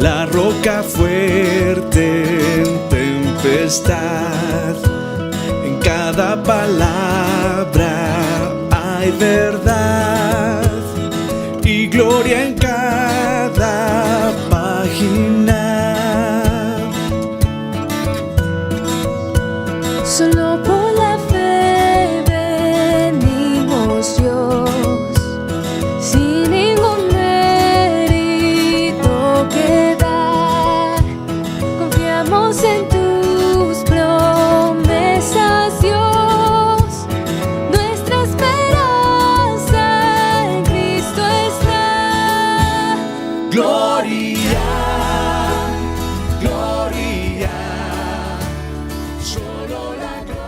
la roca fuerte en tempestad. En cada palabra hay verdad y gloria en cada página. Solo por la fe venimos, Dios, sin ningún mérito que dar. Confiamos en tus promesas, Dios. Nuestra esperanza en Cristo está. Gloria, gloria, solo la gloria.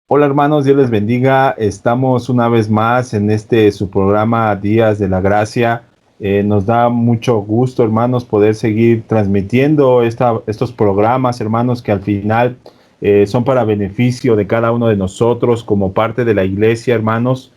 Hola hermanos, Dios les bendiga. Estamos una vez más en su programa Días de la Gracia. Nos da mucho gusto, hermanos, poder seguir transmitiendo estos programas, hermanos, que al final son para beneficio de cada uno de nosotros como parte de la iglesia, hermanos,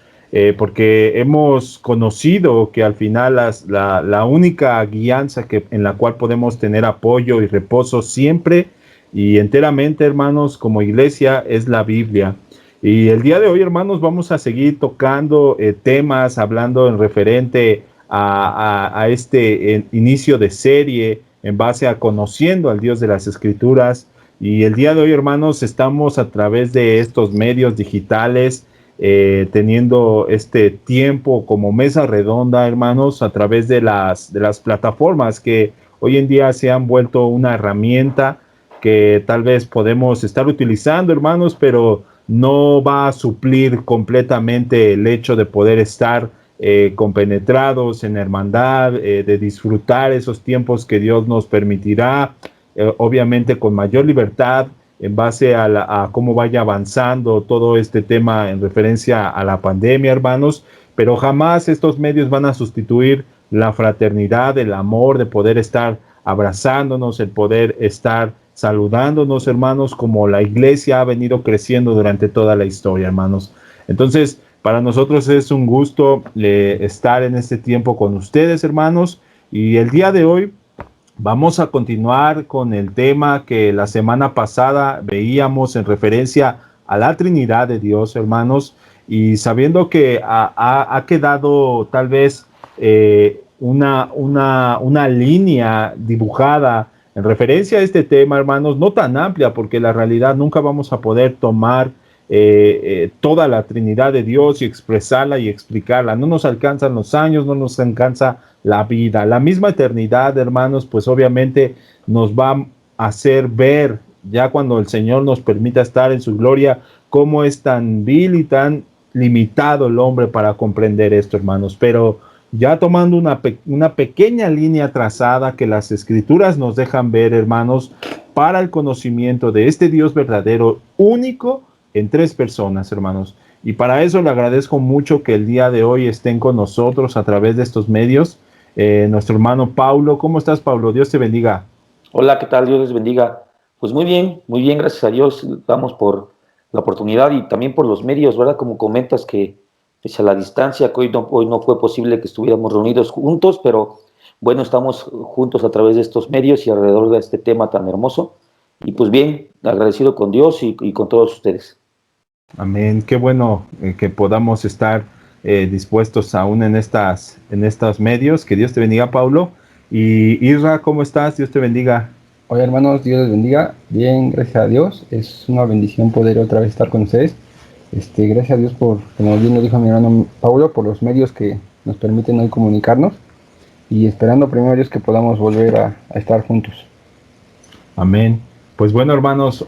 porque hemos conocido que al final la única guianza en la cual podemos tener apoyo y reposo siempre y enteramente, hermanos, como iglesia, es la Biblia. Y el día de hoy, hermanos, vamos a seguir tocando temas, hablando en referente a este inicio de serie en base a conociendo al Dios de las Escrituras. Y el día de hoy, hermanos, estamos a través de estos medios digitales, teniendo este tiempo como mesa redonda, hermanos, a través de las plataformas que hoy en día se han vuelto una herramienta que tal vez podemos estar utilizando, hermanos, pero no va a suplir completamente el hecho de poder estar compenetrados en hermandad, de disfrutar esos tiempos que Dios nos permitirá, obviamente con mayor libertad en base a cómo vaya avanzando todo este tema en referencia a la pandemia, hermanos, pero jamás estos medios van a sustituir la fraternidad, el amor de poder estar abrazándonos, el poder estar saludándonos, hermanos, como la iglesia ha venido creciendo durante toda la historia, hermanos. Entonces, para nosotros es un gusto estar en este tiempo con ustedes, hermanos, y el día de hoy vamos a continuar con el tema que la semana pasada veíamos en referencia a la Trinidad de Dios, hermanos, y sabiendo que ha quedado tal vez una línea dibujada en referencia a este tema, hermanos, no tan amplia, porque la realidad nunca vamos a poder tomar toda la Trinidad de Dios y expresarla y explicarla. No nos alcanzan los años, no nos alcanza la vida. La misma eternidad, hermanos, pues obviamente nos va a hacer ver, ya cuando el Señor nos permita estar en su gloria, cómo es tan vil y tan limitado el hombre para comprender esto, hermanos. Pero ya tomando una pequeña línea trazada que las Escrituras nos dejan ver, hermanos, para el conocimiento de este Dios verdadero, único en tres personas, hermanos. Y para eso le agradezco mucho que el día de hoy estén con nosotros a través de estos medios. Nuestro hermano Paulo. ¿Cómo estás, Paulo? Dios te bendiga. Hola, ¿qué tal? Dios les bendiga. Pues muy bien, gracias a Dios. Damos por la oportunidad y también por los medios, ¿verdad? Como comentas que pese a la distancia, que hoy no fue posible que estuviéramos reunidos juntos, pero bueno, estamos juntos a través de estos medios y alrededor de este tema tan hermoso. Y pues bien, agradecido con Dios y con todos ustedes. Amén. Qué bueno que podamos estar dispuestos aún en estos medios. Que Dios te bendiga, Paulo. Y Isra, ¿cómo estás? Dios te bendiga. Hola hermanos, Dios les bendiga. Bien, gracias a Dios. Es una bendición poder otra vez estar con ustedes. Gracias a Dios por, como bien lo dijo mi hermano Paulo, por los medios que nos permiten hoy comunicarnos y esperando primero a Dios que podamos volver a estar juntos. Amén. Pues bueno, hermanos,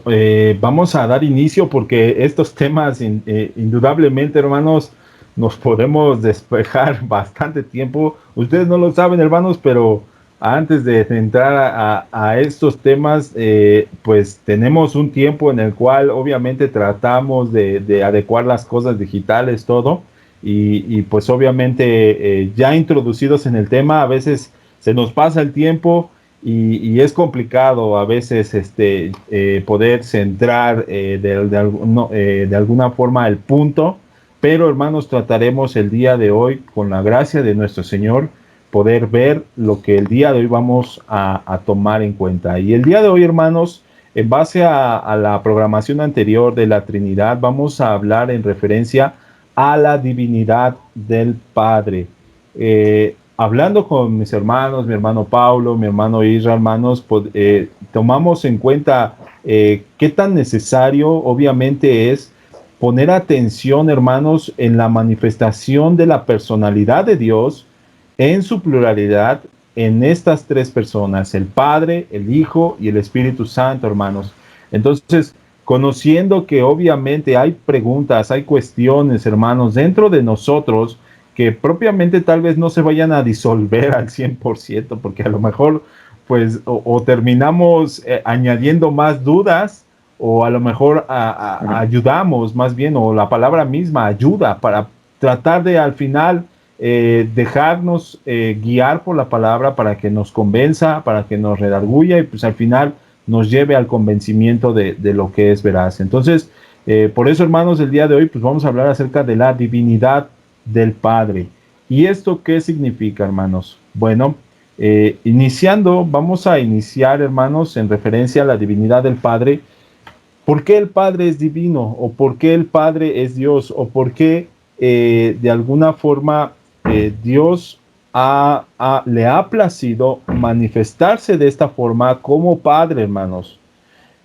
vamos a dar inicio porque estos temas, indudablemente, hermanos, nos podemos despejar bastante tiempo. Ustedes no lo saben, hermanos, pero antes de entrar a estos temas, pues tenemos un tiempo en el cual obviamente tratamos de adecuar las cosas digitales, todo, y pues obviamente ya introducidos en el tema, a veces se nos pasa el tiempo y es complicado a veces poder centrar de alguna forma el punto, pero hermanos, trataremos el día de hoy, con la gracia de nuestro Señor, poder ver lo que el día de hoy vamos a tomar en cuenta. Y el día de hoy, hermanos, en base a la programación anterior de la Trinidad, vamos a hablar en referencia a la divinidad del Padre. Hablando con mis hermanos, mi hermano Paulo, mi hermano Isra, hermanos, tomamos en cuenta qué tan necesario obviamente es poner atención, hermanos, en la manifestación de la personalidad de Dios en su pluralidad en estas tres personas, el Padre, el Hijo y el Espíritu Santo, hermanos. Entonces, conociendo que obviamente hay preguntas, hay cuestiones, hermanos, dentro de nosotros que propiamente tal vez no se vayan a disolver al 100%, porque a lo mejor pues o terminamos añadiendo más dudas, o a lo mejor ayudamos más bien, o la palabra misma ayuda para tratar de al final dejarnos guiar por la palabra para que nos convenza, para que nos redarguya y pues al final nos lleve al convencimiento de lo que es veraz. Entonces, por eso, hermanos, el día de hoy pues vamos a hablar acerca de la divinidad del Padre. ¿Y esto qué significa, hermanos? Bueno, vamos a iniciar, hermanos, en referencia a la divinidad del Padre. ¿Por qué el Padre es divino? ¿O por qué el Padre es Dios? ¿O por qué de alguna forma Dios le ha placido manifestarse de esta forma como Padre, hermanos?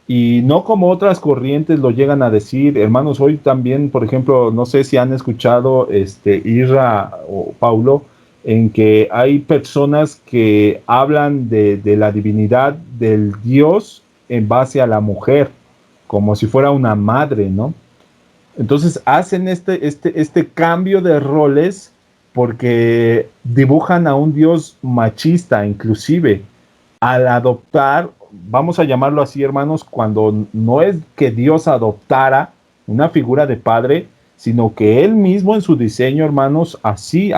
Y no como otras corrientes lo llegan a decir, hermanos. Hoy también, por ejemplo, no sé si han escuchado Isra o Paulo, en que hay personas que hablan de la divinidad del Dios en base a la mujer, como si fuera una madre, ¿no? Entonces hacen este cambio de roles porque dibujan a un Dios machista, inclusive, al adoptar, vamos a llamarlo así, hermanos, cuando no es que Dios adoptara una figura de padre, sino que Él mismo en su diseño, hermanos, así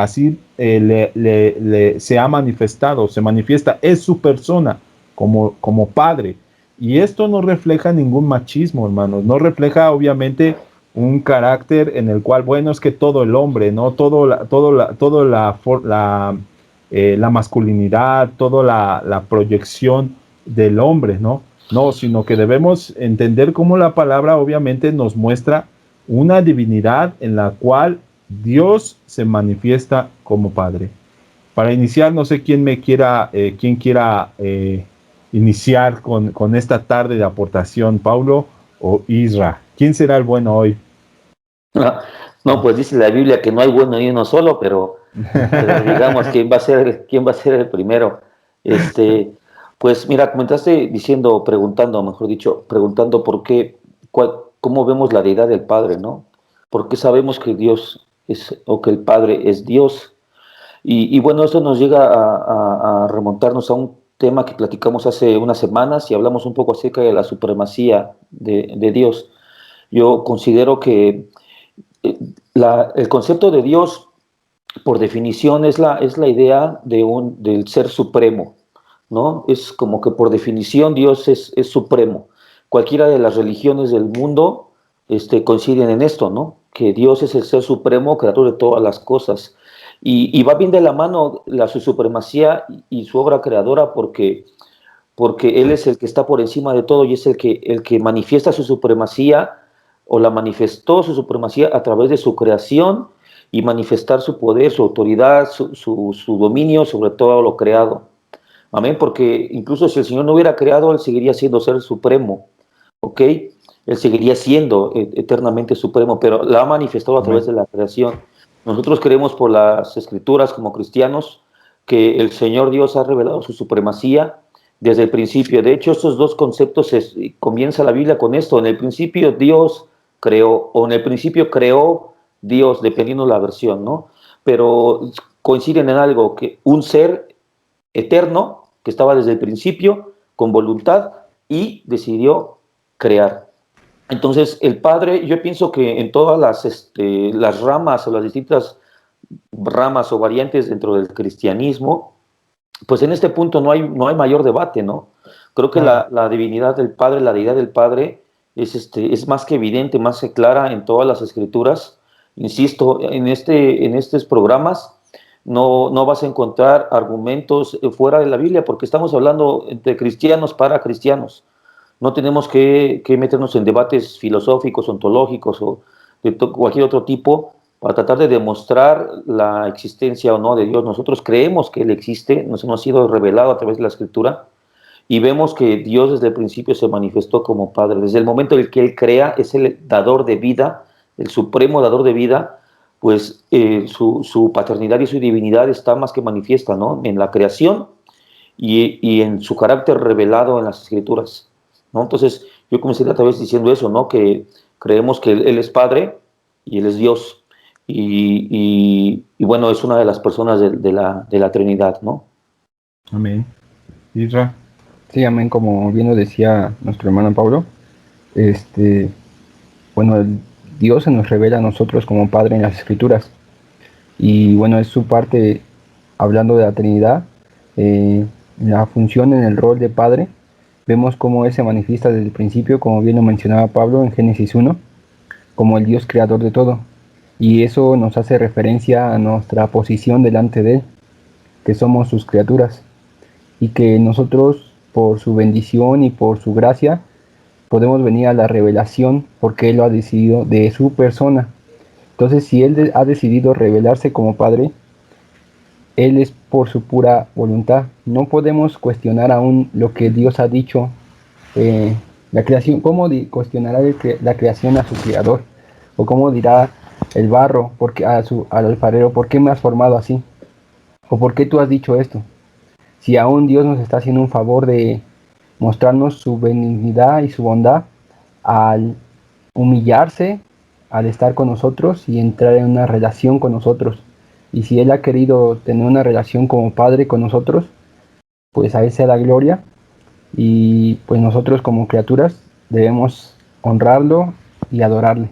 se ha manifestado, se manifiesta, es su persona como padre. Y esto no refleja ningún machismo, hermanos, no refleja obviamente un carácter en el cual, bueno, es que todo el hombre, ¿no? La masculinidad, toda la proyección del hombre, ¿no? No, sino que debemos entender cómo la palabra obviamente nos muestra una divinidad en la cual Dios se manifiesta como Padre. Para iniciar, no sé quién quiera iniciar con esta tarde de aportación, Paulo o Isra. ¿Quién será el bueno hoy? No, pues dice la Biblia que no hay bueno ni uno solo, pero digamos quién va a ser el primero. Pues mira, comentaste preguntando por qué, cómo vemos la deidad del Padre, ¿no? ¿Por qué sabemos que Dios o que el Padre es Dios? Y bueno, esto nos llega a remontarnos a un tema que platicamos hace unas semanas y hablamos un poco acerca de la supremacía de Dios. Yo considero que el concepto de Dios, por definición, es la idea del ser supremo, ¿no? Es como que por definición Dios es supremo. Cualquiera de las religiones del mundo coinciden en esto, ¿no? Que Dios es el ser supremo, creador de todas las cosas. Y va bien de la mano su supremacía y su obra creadora porque Él es el que está por encima de todo y es el que manifiesta su supremacía, o la manifestó su supremacía a través de su creación y manifestar su poder, su autoridad, su dominio sobre todo lo creado. Amén, porque incluso si el Señor no hubiera creado, Él seguiría siendo ser supremo, ¿ok? Él seguiría siendo eternamente supremo, pero la ha manifestado a través de la creación. Nosotros creemos por las Escrituras como cristianos que el Señor Dios ha revelado su supremacía desde el principio. De hecho, estos dos conceptos comienza la Biblia con esto. En el principio Dios creó, o en el principio creó Dios, dependiendo de la versión, ¿no? Pero coinciden en algo, que un ser eterno que estaba desde el principio con voluntad y decidió crear. Entonces el Padre, yo pienso que en todas las ramas o las distintas ramas o variantes dentro del cristianismo, pues en este punto no hay mayor debate, ¿no? Creo que la divinidad del Padre, la deidad del Padre es más que evidente, más que clara en todas las Escrituras. Insisto, en estos programas no vas a encontrar argumentos fuera de la Biblia, porque estamos hablando de cristianos para cristianos. No tenemos que meternos en debates filosóficos, ontológicos o de cualquier otro tipo para tratar de demostrar la existencia o no de Dios. Nosotros creemos que Él existe, nos ha sido revelado a través de la Escritura, y vemos que Dios desde el principio se manifestó como Padre. Desde el momento en el que Él crea, es el dador de vida, el supremo dador de vida, pues su paternidad y su divinidad está más que manifiesta, ¿no? En la creación y en su carácter revelado en las Escrituras, ¿no? Entonces, yo comencé otra vez diciendo eso, ¿no? Que creemos que Él es Padre y Él es Dios. Y bueno, es una de las personas de la Trinidad, ¿no? Amén. Isra. Sí, amén, como bien lo decía nuestro hermano Pablo, bueno, Dios se nos revela a nosotros como Padre en las Escrituras, y bueno, es su parte, hablando de la Trinidad, la función en el rol de Padre, vemos cómo Él se manifiesta desde el principio, como bien lo mencionaba Pablo en Génesis 1, como el Dios creador de todo, y eso nos hace referencia a nuestra posición delante de Él, que somos sus criaturas, y que nosotros, por su bendición y por su gracia, podemos venir a la revelación porque Él lo ha decidido de su persona. Entonces, si Él ha decidido revelarse como Padre, Él es por su pura voluntad. No podemos cuestionar aún lo que Dios ha dicho. La creación, ¿cómo cuestionará la creación a su creador? O cómo dirá el barro al alfarero, ¿por qué me has formado así? ¿O por qué tú has dicho esto? Si aún Dios nos está haciendo un favor de mostrarnos su benignidad y su bondad al humillarse, al estar con nosotros y entrar en una relación con nosotros. Y si Él ha querido tener una relación como Padre con nosotros, pues a Él sea la gloria, y pues nosotros como criaturas debemos honrarlo y adorarle,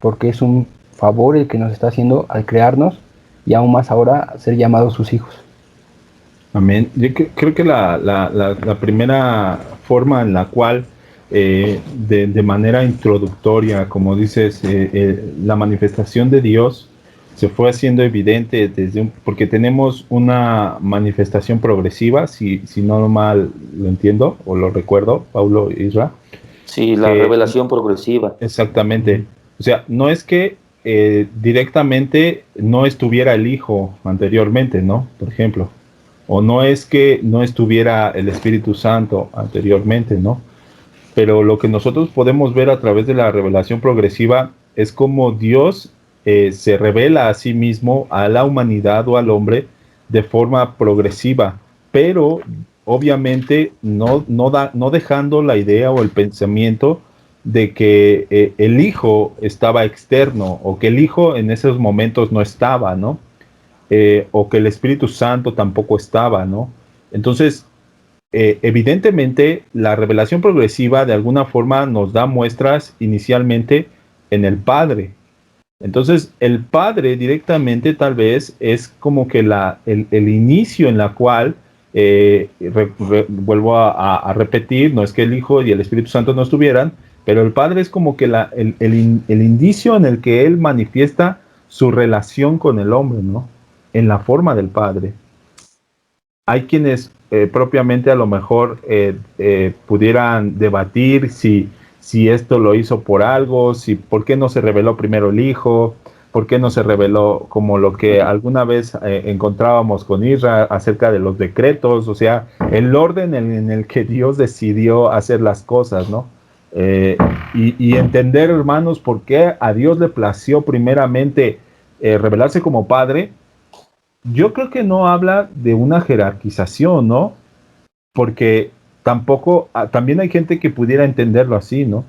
porque es un favor el que nos está haciendo al crearnos y aún más ahora ser llamados sus hijos. Amén. Yo creo que la primera forma en la cual, de manera introductoria, como dices, la manifestación de Dios se fue haciendo evidente porque tenemos una manifestación progresiva, si no mal lo entiendo o lo recuerdo, Paulo Isra. Sí, la revelación progresiva. Exactamente. O sea, no es que directamente no estuviera el Hijo anteriormente, ¿no? Por ejemplo. O no es que no estuviera el Espíritu Santo anteriormente, ¿no? Pero lo que nosotros podemos ver a través de la revelación progresiva es cómo Dios se revela a sí mismo, a la humanidad o al hombre, de forma progresiva, pero obviamente no dejando la idea o el pensamiento de que el Hijo estaba externo, o que el Hijo en esos momentos no estaba, ¿no? O que el Espíritu Santo tampoco estaba, ¿no? Entonces, evidentemente, la revelación progresiva de alguna forma nos da muestras inicialmente en el Padre. Entonces, el Padre directamente tal vez es como que el inicio en la cual, vuelvo a repetir, no es que el Hijo y el Espíritu Santo no estuvieran, pero el Padre es como que el indicio en el que Él manifiesta su relación con el hombre, ¿no? En la forma del Padre. Hay quienes propiamente a lo mejor pudieran debatir si esto lo hizo por algo, por qué no se reveló primero el Hijo, por qué no se reveló como lo que alguna vez encontrábamos con Israel acerca de los decretos, o sea, el orden en el que Dios decidió hacer las cosas, ¿no? Y entender, hermanos, por qué a Dios le plació primeramente revelarse como Padre. Yo creo que no habla de una jerarquización, ¿no? Porque también hay gente que pudiera entenderlo así, ¿no?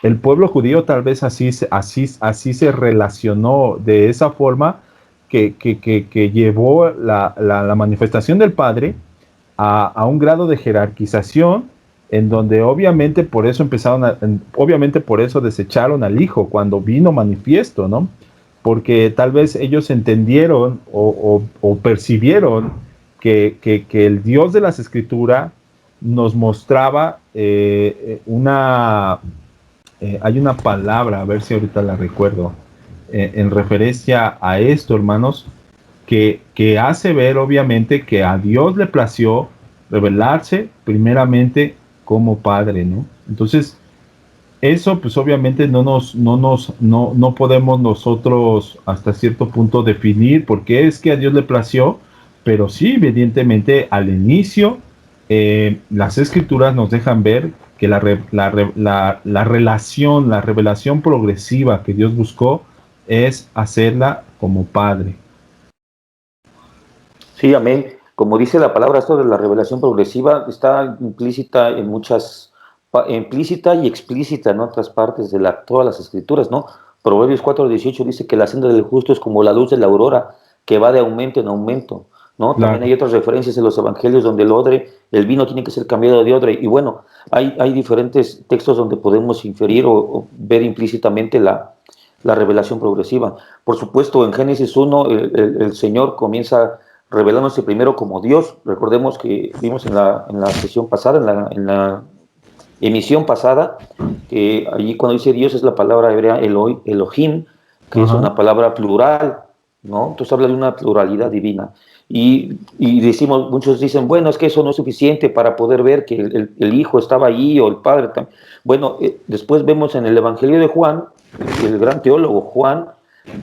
El pueblo judío tal vez así se relacionó de esa forma que llevó la manifestación del Padre a un grado de jerarquización, en donde obviamente por eso desecharon al Hijo cuando vino manifiesto, ¿no? Porque tal vez ellos entendieron o percibieron que el Dios de las Escrituras nos mostraba hay una palabra, a ver si ahorita la recuerdo, en referencia a esto, hermanos, que hace ver obviamente que a Dios le plació revelarse primeramente como Padre, ¿no? Entonces, eso pues obviamente no podemos nosotros hasta cierto punto definir por qué es que a Dios le plació, pero sí, evidentemente al inicio las escrituras nos dejan ver que la relación, la revelación progresiva que Dios buscó es hacerla como Padre. Sí, amén. Como dice la palabra, esto de la revelación progresiva está implícita en implícita y explícita en otras partes de todas las escrituras, ¿no? Proverbios 4:18 dice que la senda del justo es como la luz de la aurora, que va de aumento en aumento, ¿no? También Claro. hay otras referencias en los evangelios donde el vino tiene que ser cambiado de odre, y bueno, hay diferentes textos donde podemos inferir o ver implícitamente la revelación progresiva. Por supuesto, en Génesis 1, el Señor comienza revelándose primero como Dios. Recordemos que vimos en la sesión pasada, en la emisión pasada, que allí cuando dice Dios es la palabra hebrea Elohim, que es una palabra plural, ¿no? Entonces habla de una pluralidad divina. Y decimos, muchos dicen, bueno, es que eso no es suficiente para poder ver que el Hijo estaba allí o el Padre también. Bueno, después vemos en el Evangelio de Juan, el gran teólogo Juan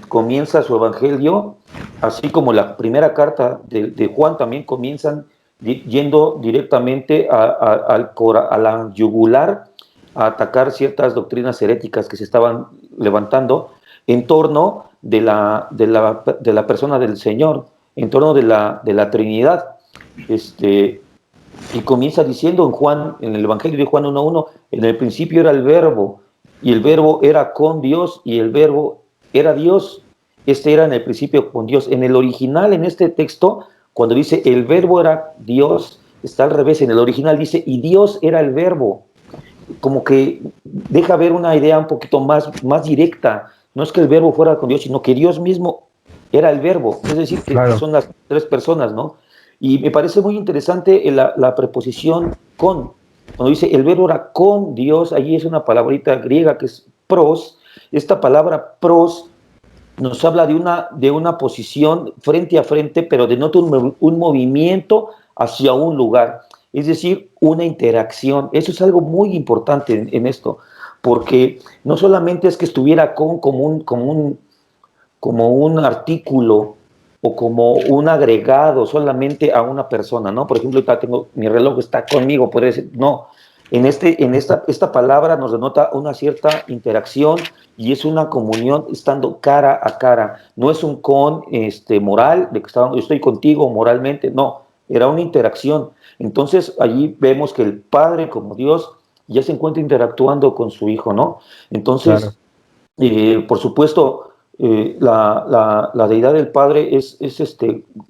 comienza su evangelio, así como la primera carta de Juan también comienzan yendo directamente a la yugular, a atacar ciertas doctrinas heréticas que se estaban levantando en torno de la persona del Señor, en torno de la Trinidad. Y comienza diciendo en el Evangelio de Juan 1:1, en el principio era el Verbo, y el Verbo era con Dios, y el Verbo era Dios. Este era en el principio con Dios. En el original, en este texto, cuando dice el Verbo era Dios, está al revés. En el original dice, y Dios era el Verbo. Como que deja ver una idea un poquito más directa. No es que el Verbo fuera con Dios, sino que Dios mismo era el Verbo. Es decir, que Claro. son las tres personas, ¿no? Y me parece muy interesante la preposición con. Cuando dice el Verbo era con Dios, allí es una palabrita griega que es pros. Esta palabra pros nos habla de una posición frente a frente, pero denota un movimiento hacia un lugar, es decir, una interacción. Eso es algo muy importante en esto, porque no solamente es que estuviera como un artículo o como un agregado solamente a una persona, ¿no? Por ejemplo, mi reloj está conmigo, podría decir, no. Esta palabra nos denota una cierta interacción y es una comunión estando cara a cara. No es un moral, de que yo estoy contigo moralmente, no, era una interacción. Entonces allí vemos que el Padre como Dios ya se encuentra interactuando con su Hijo, ¿no? Entonces, claro. Por supuesto, la deidad del Padre es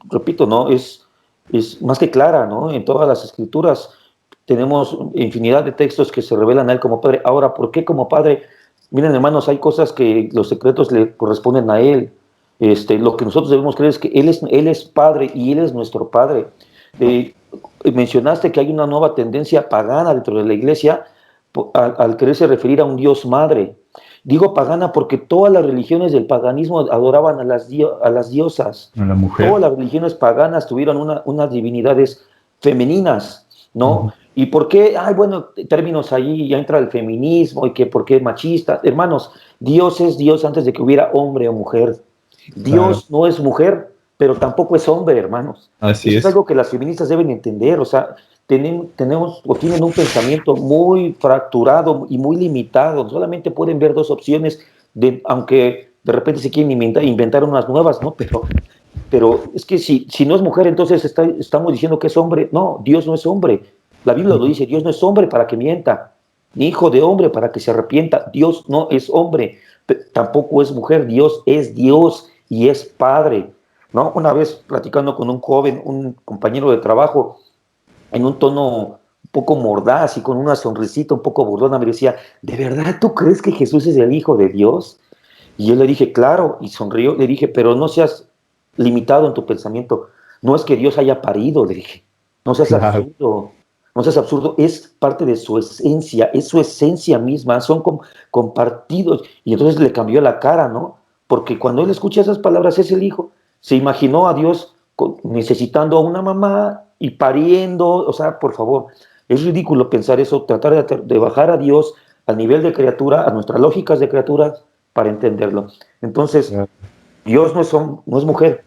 repito, ¿no? Es más que clara, ¿no? En todas las escrituras tenemos infinidad de textos que se revelan a Él como Padre. Ahora, ¿por qué como Padre? Miren, hermanos, hay cosas que los secretos le corresponden a Él. Lo que nosotros debemos creer es que Él es Padre y Él es nuestro Padre. Mencionaste que hay una nueva tendencia pagana dentro de la iglesia al quererse referir a un Dios Madre. Digo pagana porque todas las religiones del paganismo adoraban a las diosas. A la mujer. Todas las religiones paganas tuvieron unas divinidades femeninas, ¿no? Uh-huh. ¿Y por qué? Bueno, términos ahí ya entra el feminismo y que por qué machista. Hermanos, Dios es Dios antes de que hubiera hombre o mujer. Dios no es mujer, pero tampoco es hombre, hermanos. Así Eso es. Es algo que las feministas deben entender. O sea, tienen un pensamiento muy fracturado y muy limitado. Solamente pueden ver dos opciones, aunque de repente se quieren inventar unas nuevas, ¿no? Pero es que si no es mujer, entonces estamos diciendo que es hombre. No, Dios no es hombre. La Biblia lo dice, Dios no es hombre para que mienta, ni hijo de hombre para que se arrepienta. Dios no es hombre, tampoco es mujer. Dios es Dios y es Padre, ¿no? Una vez platicando con un joven, un compañero de trabajo, en un tono un poco mordaz y con una sonrisita un poco burlona, me decía, ¿de verdad tú crees que Jesús es el Hijo de Dios? Y yo le dije, claro, y sonrió, le dije, pero no seas limitado en tu pensamiento, no es que Dios haya parido, le dije, no seas absurdo, no seas absurdo, es parte de su esencia, es su esencia misma, son compartidos. Y entonces le cambió la cara, ¿no? Porque cuando él escucha esas palabras, es el Hijo, se imaginó a Dios necesitando a una mamá y pariendo, o sea, por favor, es ridículo pensar eso, tratar de bajar a Dios al nivel de criatura, a nuestras lógicas de criaturas, para entenderlo. Entonces, Dios no es mujer,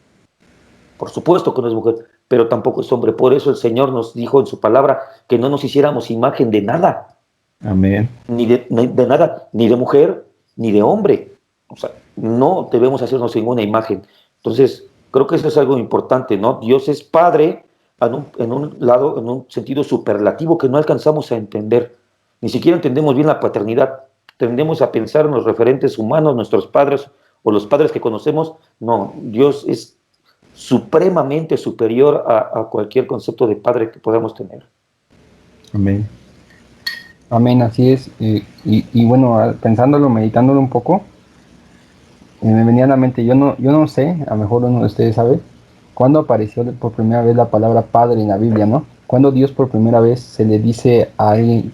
por supuesto que no es mujer, pero tampoco es hombre. Por eso el Señor nos dijo en su palabra que no nos hiciéramos imagen de nada. Amén. Ni de nada, ni de mujer, ni de hombre. O sea, no debemos hacernos ninguna imagen. Entonces, creo que eso es algo importante, ¿no? Dios es Padre en un lado, en un sentido superlativo que no alcanzamos a entender. Ni siquiera entendemos bien la paternidad. Tendemos a pensar en los referentes humanos, nuestros padres o los padres que conocemos. No, Dios es supremamente superior a cualquier concepto de padre que podamos tener. Amén. Amén, así es. Y bueno, pensándolo, meditándolo un poco, me venía a la mente, yo no sé, a lo mejor uno de ustedes sabe, cuándo apareció por primera vez la palabra padre en la Biblia, ¿no? Cuando Dios por primera vez se le dice a alguien,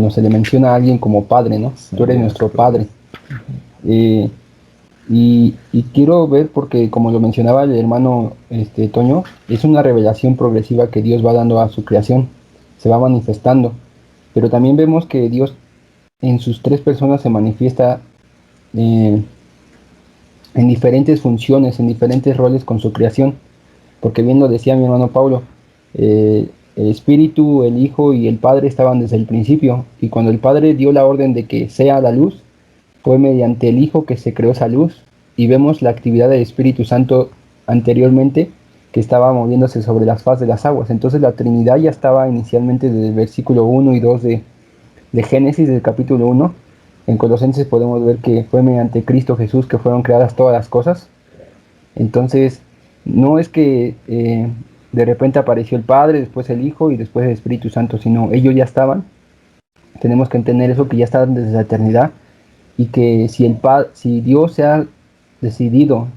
se le menciona a alguien como padre, ¿no? Tú eres nuestro padre. Y quiero ver, porque como lo mencionaba el hermano Toño, es una revelación progresiva que Dios va dando a su creación, se va manifestando. Pero también vemos que Dios en sus tres personas se manifiesta en diferentes funciones, en diferentes roles con su creación. Porque bien lo decía mi hermano Pablo, el Espíritu, el Hijo y el Padre estaban desde el principio. Y cuando el Padre dio la orden de que sea la luz, fue mediante el Hijo que se creó esa luz. Y vemos la actividad del Espíritu Santo anteriormente, que estaba moviéndose sobre las faz de las aguas. Entonces la Trinidad ya estaba inicialmente desde el versículo 1 y 2 de Génesis, del capítulo 1. En Colosenses podemos ver que fue mediante Cristo Jesús que fueron creadas todas las cosas. Entonces, no es que de repente apareció el Padre, después el Hijo y después el Espíritu Santo, sino ellos ya estaban. Tenemos que entender eso, que ya estaban desde la eternidad, y que si Dios se ha decidido,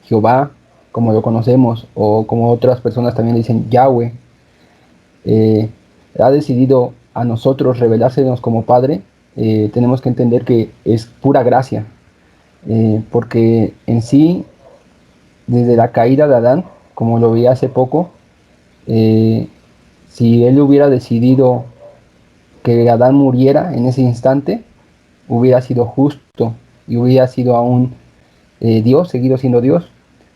Jehová, como lo conocemos, o como otras personas también dicen Yahweh, ha decidido a nosotros revelársenos como Padre, tenemos que entender que es pura gracia, porque en sí, desde la caída de Adán, como lo vi hace poco, si él hubiera decidido que Adán muriera en ese instante, hubiera sido justo y hubiera sido aún Dios, seguido siendo Dios,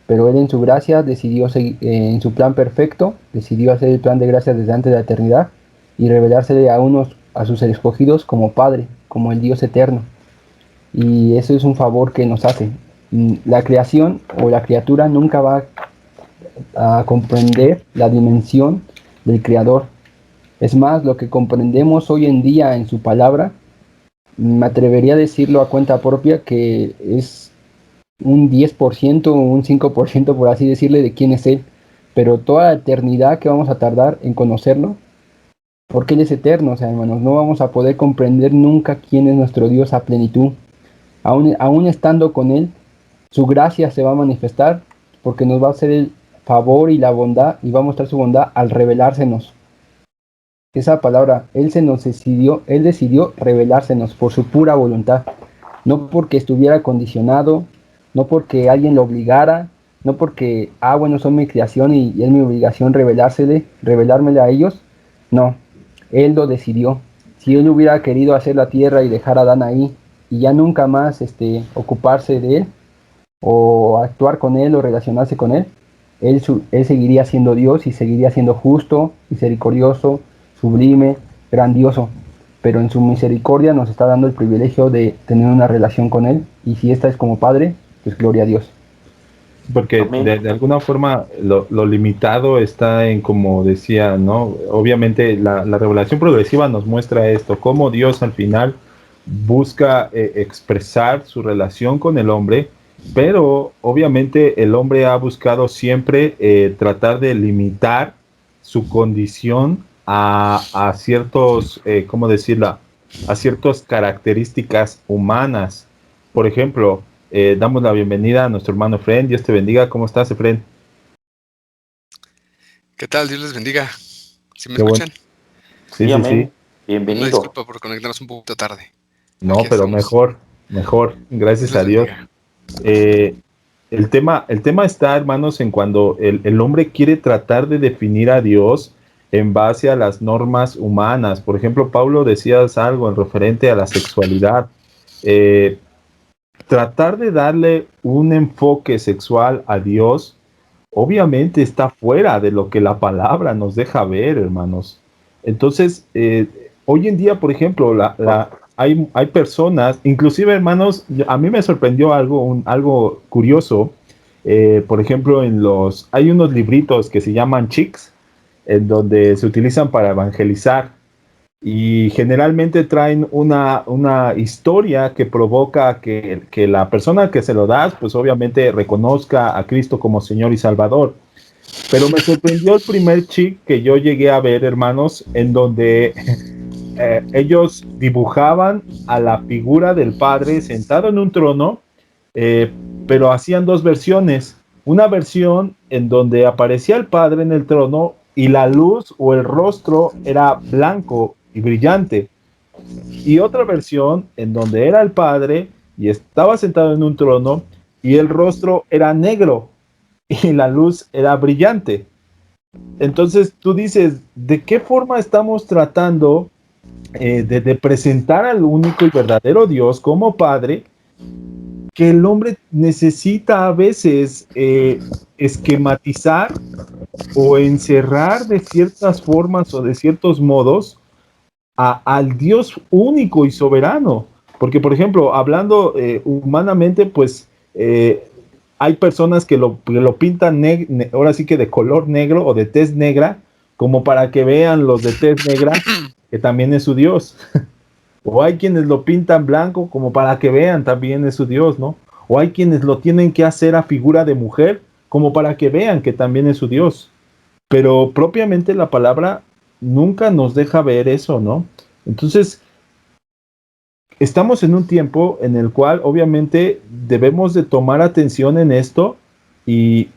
pero él en su gracia decidió, en su plan perfecto, decidió hacer el plan de gracia desde antes de la eternidad y revelársele a sus escogidos como Padre, como el Dios eterno. Y eso es un favor que nos hace. La creación o la criatura nunca va a comprender la dimensión del Creador. Es más, lo que comprendemos hoy en día en su palabra, me atrevería a decirlo a cuenta propia, que es un 10% o un 5%, por así decirle, de quién es Él. Pero toda la eternidad que vamos a tardar en conocerlo, porque Él es eterno, o sea, hermanos, no vamos a poder comprender nunca quién es nuestro Dios a plenitud. Aún estando con Él, su gracia se va a manifestar, porque nos va a hacer el favor y la bondad, y va a mostrar su bondad al revelársenos. Esa palabra, Él decidió revelársenos por su pura voluntad, no porque estuviera condicionado, no porque alguien lo obligara, no porque, bueno, son mi creación y es mi obligación revelármele a ellos. No, Él lo decidió. Si Él hubiera querido hacer la tierra y dejar a Adán ahí y ya nunca más ocuparse de él o actuar con él o relacionarse con él, él seguiría siendo Dios y seguiría siendo justo, misericordioso, sublime, grandioso, pero en su misericordia nos está dando el privilegio de tener una relación con Él, y si esta es como Padre, pues gloria a Dios. Porque de alguna forma lo limitado está en, como decía, ¿no? Obviamente la revelación progresiva nos muestra esto, cómo Dios al final busca expresar su relación con el hombre, pero obviamente el hombre ha buscado siempre tratar de limitar su condición a ciertos, ¿cómo decirlo? A ciertas características humanas. Por ejemplo, damos la bienvenida a nuestro hermano Efren. Dios te bendiga. ¿Cómo estás, Efren? ¿Qué tal? Dios les bendiga. ¿Sí me Qué escuchan? Sí, sí, sí. Bienvenido. Una disculpa por conectarnos un poquito tarde. No, Aquí pero estamos. mejor. Gracias Dios a Dios. bendiga. el tema está, hermanos, en cuando el hombre quiere tratar de definir a Dios en base a las normas humanas. Por ejemplo, Pablo decías algo en referente a la sexualidad. Eh, Tratar de darle un enfoque sexual a Dios, obviamente está fuera de lo que la palabra nos deja ver, hermanos. Entonces, hoy en día, por ejemplo, hay personas, inclusive, hermanos, a mí me sorprendió algo curioso. Por ejemplo, hay unos libritos que se llaman Chicks, en donde se utilizan para evangelizar y generalmente traen una historia que provoca que la persona que se lo da, pues obviamente reconozca a Cristo como Señor y Salvador. Pero me sorprendió el primer chick que yo llegué a ver, hermanos, en donde ellos dibujaban a la figura del Padre sentado en un trono, eh, pero hacían dos versiones. Una versión en donde aparecía el Padre en el trono y la luz o el rostro era blanco y brillante. Y otra versión en donde era el Padre y estaba sentado en un trono y el rostro era negro y la luz era brillante. Entonces tú dices, ¿de qué forma estamos tratando de presentar al único y verdadero Dios como Padre, que el hombre necesita a veces esquematizar o encerrar de ciertas formas o de ciertos modos al Dios único y soberano? Porque, por ejemplo, hablando humanamente, pues hay personas que lo pintan ahora sí que de color negro o de tez negra, como para que vean los de tez negra que también es su Dios. O hay quienes lo pintan blanco como para que vean también es su Dios, ¿no? O hay quienes lo tienen que hacer a figura de mujer como para que vean que también es su Dios. Pero propiamente la palabra nunca nos deja ver eso, ¿no? Entonces, estamos en un tiempo en el cual obviamente debemos de tomar atención en esto y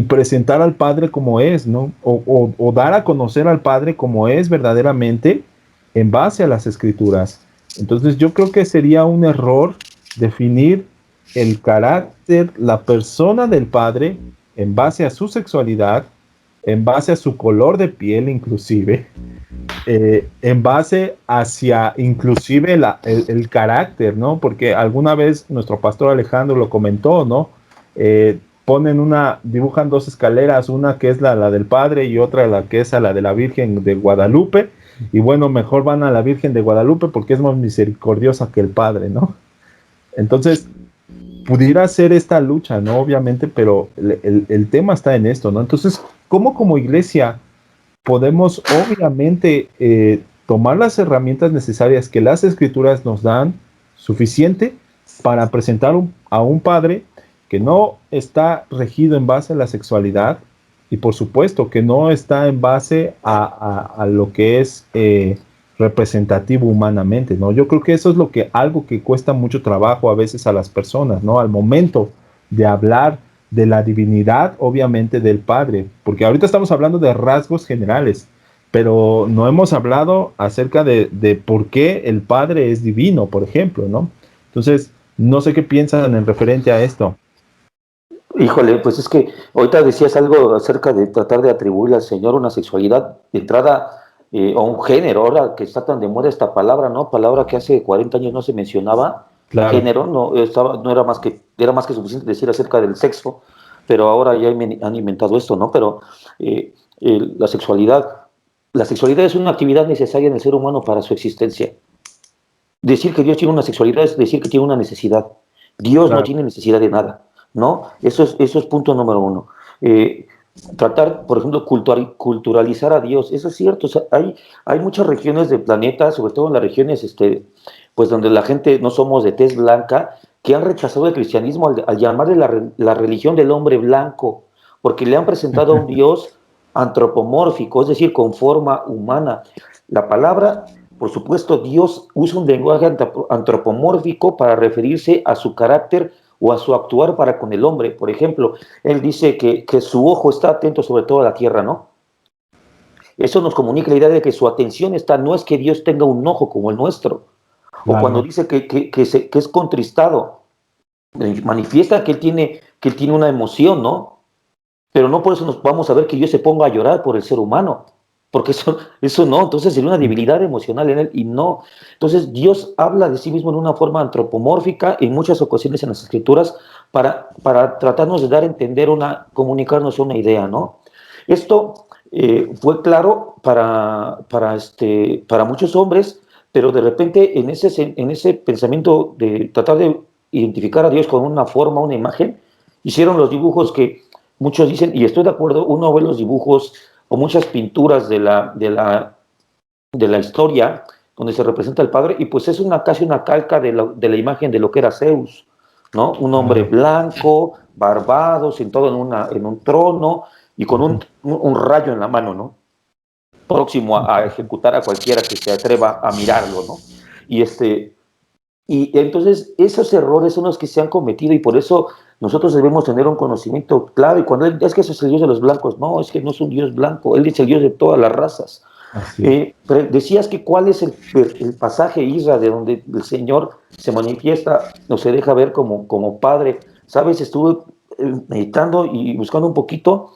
presentar al Padre como es, ¿no? O dar a conocer al Padre como es verdaderamente en base a las Escrituras. Entonces yo creo que sería un error definir el carácter, la persona del Padre en base a su sexualidad, en base a su color de piel inclusive, en base hacia inclusive el carácter, ¿no? Porque alguna vez nuestro pastor Alejandro lo comentó, ¿no? Dibujan dos escaleras, una que es la del Padre y otra la que es la de la Virgen de Guadalupe, y bueno, mejor van a la Virgen de Guadalupe porque es más misericordiosa que el Padre, ¿no? Entonces, pudiera ser esta lucha, ¿no? Obviamente, pero el tema está en esto, ¿no? Entonces, ¿cómo como iglesia podemos obviamente tomar las herramientas necesarias que las Escrituras nos dan suficiente para presentar a un Padre que no está regido en base a la sexualidad y por supuesto que no está en base a lo que es representativo humanamente, ¿no? Yo creo que eso es algo que cuesta mucho trabajo a veces a las personas, ¿no? Al momento de hablar de la divinidad, obviamente, del Padre, porque ahorita estamos hablando de rasgos generales, pero no hemos hablado acerca de por qué el Padre es divino, por ejemplo, ¿no? Entonces, no sé qué piensan en referente a esto. Híjole, pues es que ahorita decías algo acerca de tratar de atribuirle al Señor una sexualidad de entrada o un género, ahora que está tan de moda esta palabra, ¿no? Palabra que hace 40 años no se mencionaba, Claro. género, no era más que suficiente decir acerca del sexo, pero ahora ya han inventado esto, ¿no? Pero la sexualidad es una actividad necesaria en el ser humano para su existencia. Decir que Dios tiene una sexualidad es decir que tiene una necesidad. Dios Claro. no tiene necesidad de nada, ¿no? Eso es punto número uno. Tratar, por ejemplo, culturalizar a Dios, eso es cierto. O sea, hay muchas regiones del planeta, sobre todo en las regiones pues donde la gente no somos de tez blanca, que han rechazado el cristianismo al llamarle la religión del hombre blanco, porque le han presentado a un Dios antropomórfico, es decir, con forma humana. La palabra, por supuesto, Dios usa un lenguaje antropomórfico para referirse a su carácter o a su actuar para con el hombre. Por ejemplo, él dice que su ojo está atento sobre toda la tierra, ¿no? Eso nos comunica la idea de que su atención no es que Dios tenga un ojo como el nuestro, Claro. o cuando dice que es contristado, manifiesta que él tiene una emoción, ¿no? Pero no por eso nos vamos a ver que Dios se ponga a llorar por el ser humano, porque eso no, entonces sería una debilidad emocional en él y no. Entonces Dios habla de sí mismo en una forma antropomórfica en muchas ocasiones en las escrituras para tratarnos de dar a entender, comunicarnos una idea, ¿no? Esto fue claro para muchos hombres, pero de repente en ese pensamiento de tratar de identificar a Dios con una forma, una imagen, hicieron los dibujos que muchos dicen, y estoy de acuerdo, uno ve los dibujos o muchas pinturas de la historia donde se representa al Padre, y pues es casi una calca de la imagen de lo que era Zeus, ¿no? Un hombre blanco, barbado, sentado en un trono y con un rayo en la mano, ¿no? Próximo a ejecutar a cualquiera que se atreva a mirarlo, ¿no? Y entonces esos errores son los que se han cometido y por eso nosotros debemos tener un conocimiento claro. Y cuando es que ese es el Dios de los blancos, no, es que no es un Dios blanco, Él es el Dios de todas las razas. Pero decías que cuál es el pasaje, Isra, de donde el Señor se manifiesta o se deja ver como Padre. Sabes, estuve meditando y buscando un poquito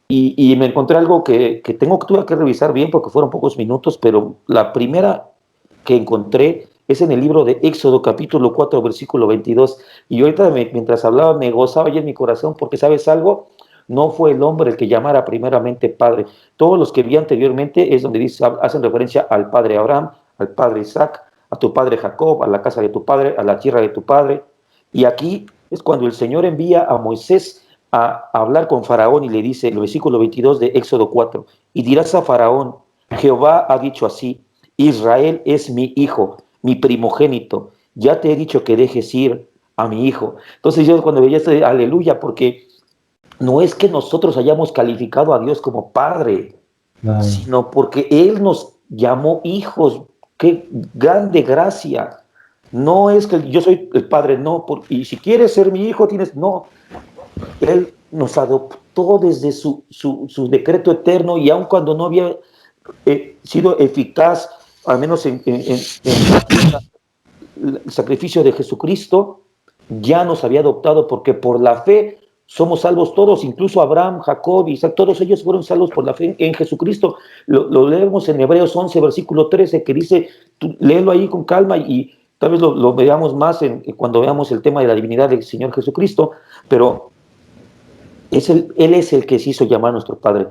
y me encontré algo que tuve que revisar bien porque fueron pocos minutos, pero la primera que encontré es en el libro de Éxodo, capítulo 4, versículo 22. Y ahorita, mientras hablaba, me gozaba ya en mi corazón, porque ¿sabes algo? No fue el hombre el que llamara primeramente Padre. Todos los que vi anteriormente es donde hacen referencia al Padre Abraham, al Padre Isaac, a tu Padre Jacob, a la casa de tu Padre, a la tierra de tu Padre. Y aquí es cuando el Señor envía a Moisés a hablar con Faraón y le dice, el versículo 22 de Éxodo 4, y dirás a Faraón, Jehová ha dicho así, Israel es mi hijo, mi primogénito, ya te he dicho que dejes ir a mi hijo. Entonces yo cuando veía esto, aleluya, porque no es que nosotros hayamos calificado a Dios como Padre, sino porque Él nos llamó hijos. Qué grande gracia. No es que yo soy el Padre, no, y si quieres ser mi hijo, no. Él nos adoptó desde su decreto eterno y aun cuando no había sido eficaz, al menos en el sacrificio de Jesucristo, ya nos había adoptado porque por la fe somos salvos todos, incluso Abraham, Jacob, Isaac, todos ellos fueron salvos por la fe en Jesucristo. Lo leemos en Hebreos 11, versículo 13, que dice, léelo ahí con calma y tal vez lo veamos más cuando veamos el tema de la divinidad del Señor Jesucristo, pero Él es el que se hizo llamar nuestro Padre.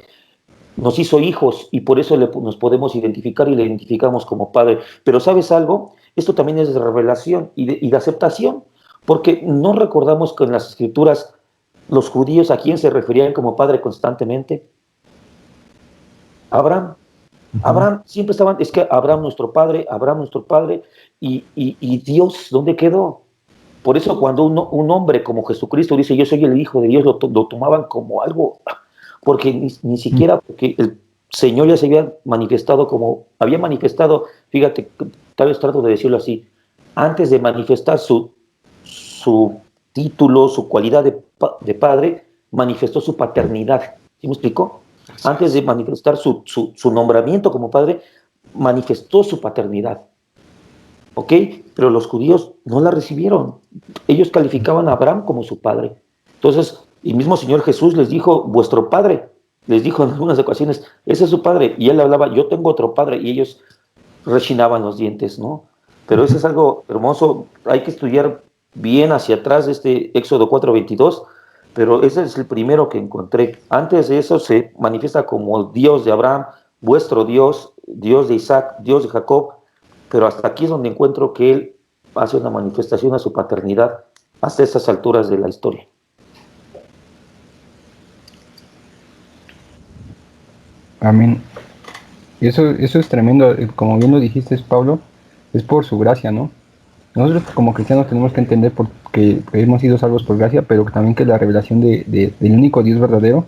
Nos hizo hijos y por eso nos podemos identificar y le identificamos como Padre. Pero ¿sabes algo? Esto también es de revelación y de aceptación, porque no recordamos que en las Escrituras los judíos a quién se referían como Padre constantemente. Abraham. Abraham siempre estaban, es que Abraham nuestro Padre, y Dios, ¿dónde quedó? Por eso cuando un hombre como Jesucristo dice yo soy el Hijo de Dios, lo tomaban como algo, porque ni siquiera porque el Señor ya se había manifestado, fíjate, tal vez trato de decirlo así, antes de manifestar su título, su cualidad de Padre, manifestó su paternidad. ¿Sí me explico? Antes de manifestar su nombramiento como Padre, manifestó su paternidad. ¿Ok? Pero los judíos no la recibieron. Ellos calificaban a Abraham como su padre. Entonces, el mismo Señor Jesús les dijo, vuestro padre, les dijo en algunas ocasiones, ese es su padre. Y él hablaba, yo tengo otro padre. Y ellos rechinaban los dientes, ¿no? Pero eso es algo hermoso. Hay que estudiar bien hacia atrás de este Éxodo 4:22, pero ese es el primero que encontré. Antes de eso se manifiesta como Dios de Abraham, vuestro Dios, Dios de Isaac, Dios de Jacob, pero hasta aquí es donde encuentro que Él hace una manifestación a su paternidad hasta esas alturas de la historia. Amén. Eso es tremendo, como bien lo dijiste, Pablo, es por su gracia, ¿no? Nosotros como cristianos tenemos que entender que hemos sido salvos por gracia, pero también que la revelación del único Dios verdadero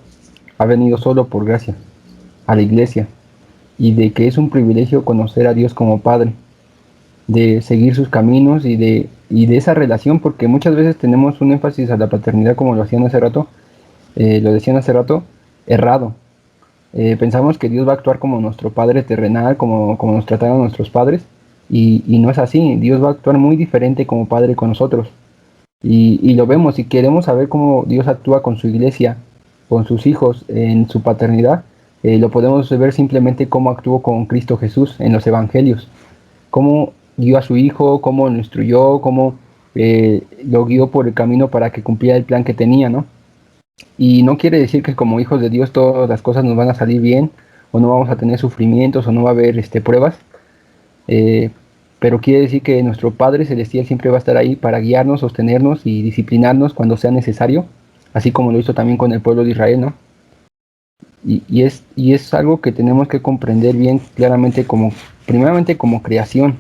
ha venido solo por gracia a la iglesia, y de que es un privilegio conocer a Dios como Padre, de seguir sus caminos y de esa relación, porque muchas veces tenemos un énfasis a la paternidad, como lo decían hace rato, errado. Pensamos que Dios va a actuar como nuestro Padre terrenal, como nos trataron nuestros padres, y no es así. Dios va a actuar muy diferente como Padre con nosotros. Y lo vemos y queremos saber cómo Dios actúa con su iglesia, con sus hijos en su paternidad. Lo podemos ver simplemente cómo actuó con Cristo Jesús en los evangelios, cómo guió a su hijo, cómo lo instruyó, cómo lo guió por el camino para que cumpliera el plan que tenía, ¿no? Y no quiere decir que como hijos de Dios todas las cosas nos van a salir bien, o no vamos a tener sufrimientos, o no va a haber pruebas, eh, pero quiere decir que nuestro Padre Celestial siempre va a estar ahí para guiarnos, sostenernos y disciplinarnos cuando sea necesario, así como lo hizo también con el pueblo de Israel, ¿no? Y es algo que tenemos que comprender bien claramente primeramente como creación.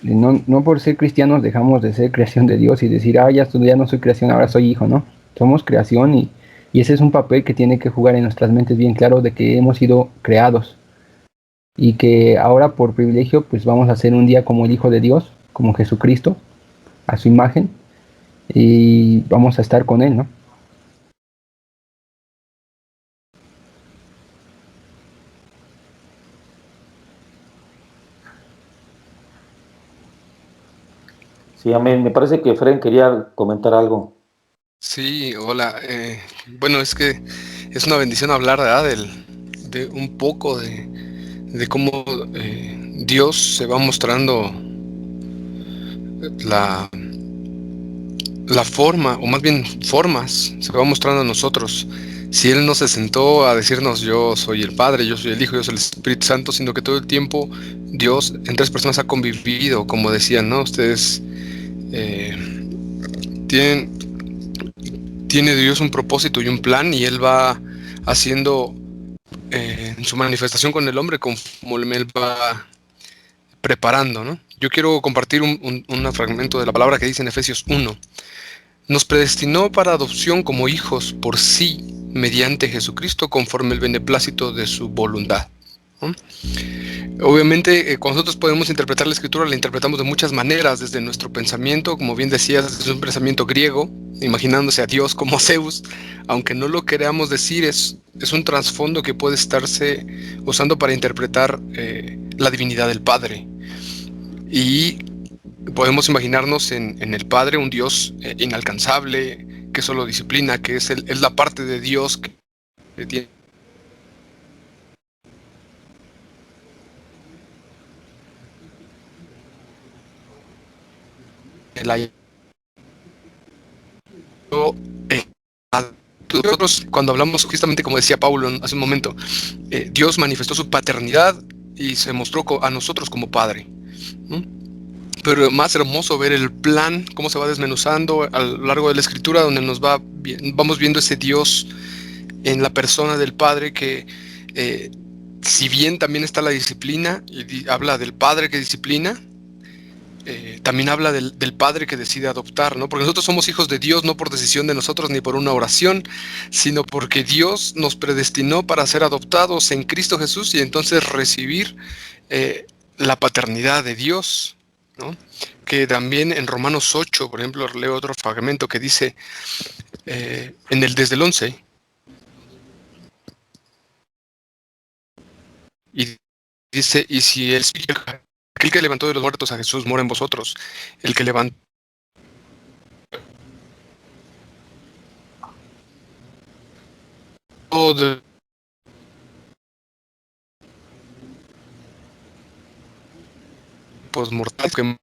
No por ser cristianos dejamos de ser creación de Dios y decir, ya no soy creación, ahora soy hijo, ¿no? Somos creación y ese es un papel que tiene que jugar en nuestras mentes bien claro de que hemos sido creados y que ahora por privilegio pues vamos a ser un día como el Hijo de Dios, como Jesucristo, a su imagen, y vamos a estar con Él, ¿no? Sí, amén. Me parece que Fren quería comentar algo. Sí, hola. Bueno, es que es una bendición hablar, ¿verdad? De un poco de cómo Dios se va mostrando la forma, o más bien formas, se va mostrando a nosotros. Si Él no se sentó a decirnos yo soy el Padre, yo soy el Hijo, yo soy el Espíritu Santo, sino que todo el tiempo Dios en tres personas ha convivido, como decían, ¿no? Ustedes eh, tiene Dios un propósito y un plan, y Él va haciendo en su manifestación con el hombre como Él va preparando, ¿no? Yo quiero compartir un fragmento de la palabra que dice en Efesios 1. Nos predestinó para adopción como hijos por sí, mediante Jesucristo, conforme el beneplácito de su voluntad, ¿no? Obviamente, cuando nosotros podemos interpretar la escritura, la interpretamos de muchas maneras, desde nuestro pensamiento, como bien decías, desde un pensamiento griego, imaginándose a Dios como Zeus, aunque no lo queramos decir, es un trasfondo que puede estarse usando para interpretar la divinidad del Padre. Y podemos imaginarnos en el Padre un Dios inalcanzable, que solo disciplina, que es la parte de Dios que tiene la eh, nosotros cuando hablamos justamente como decía Pablo hace un momento, Dios manifestó su paternidad y se mostró a nosotros como Padre, ¿no? Pero más hermoso ver el plan, cómo se va desmenuzando a lo largo de la escritura, donde vamos viendo ese Dios en la persona del Padre que si bien también está la disciplina y habla del Padre que disciplina, también habla del Padre que decide adoptar, ¿no? Porque nosotros somos hijos de Dios no por decisión de nosotros ni por una oración, sino porque Dios nos predestinó para ser adoptados en Cristo Jesús y entonces recibir la paternidad de Dios, ¿no? Que también en Romanos 8, por ejemplo, leo otro fragmento que dice desde el 11, y dice, y si aquel que levantó de los muertos a Jesús mora en vosotros, el que levantó de pues mortal, que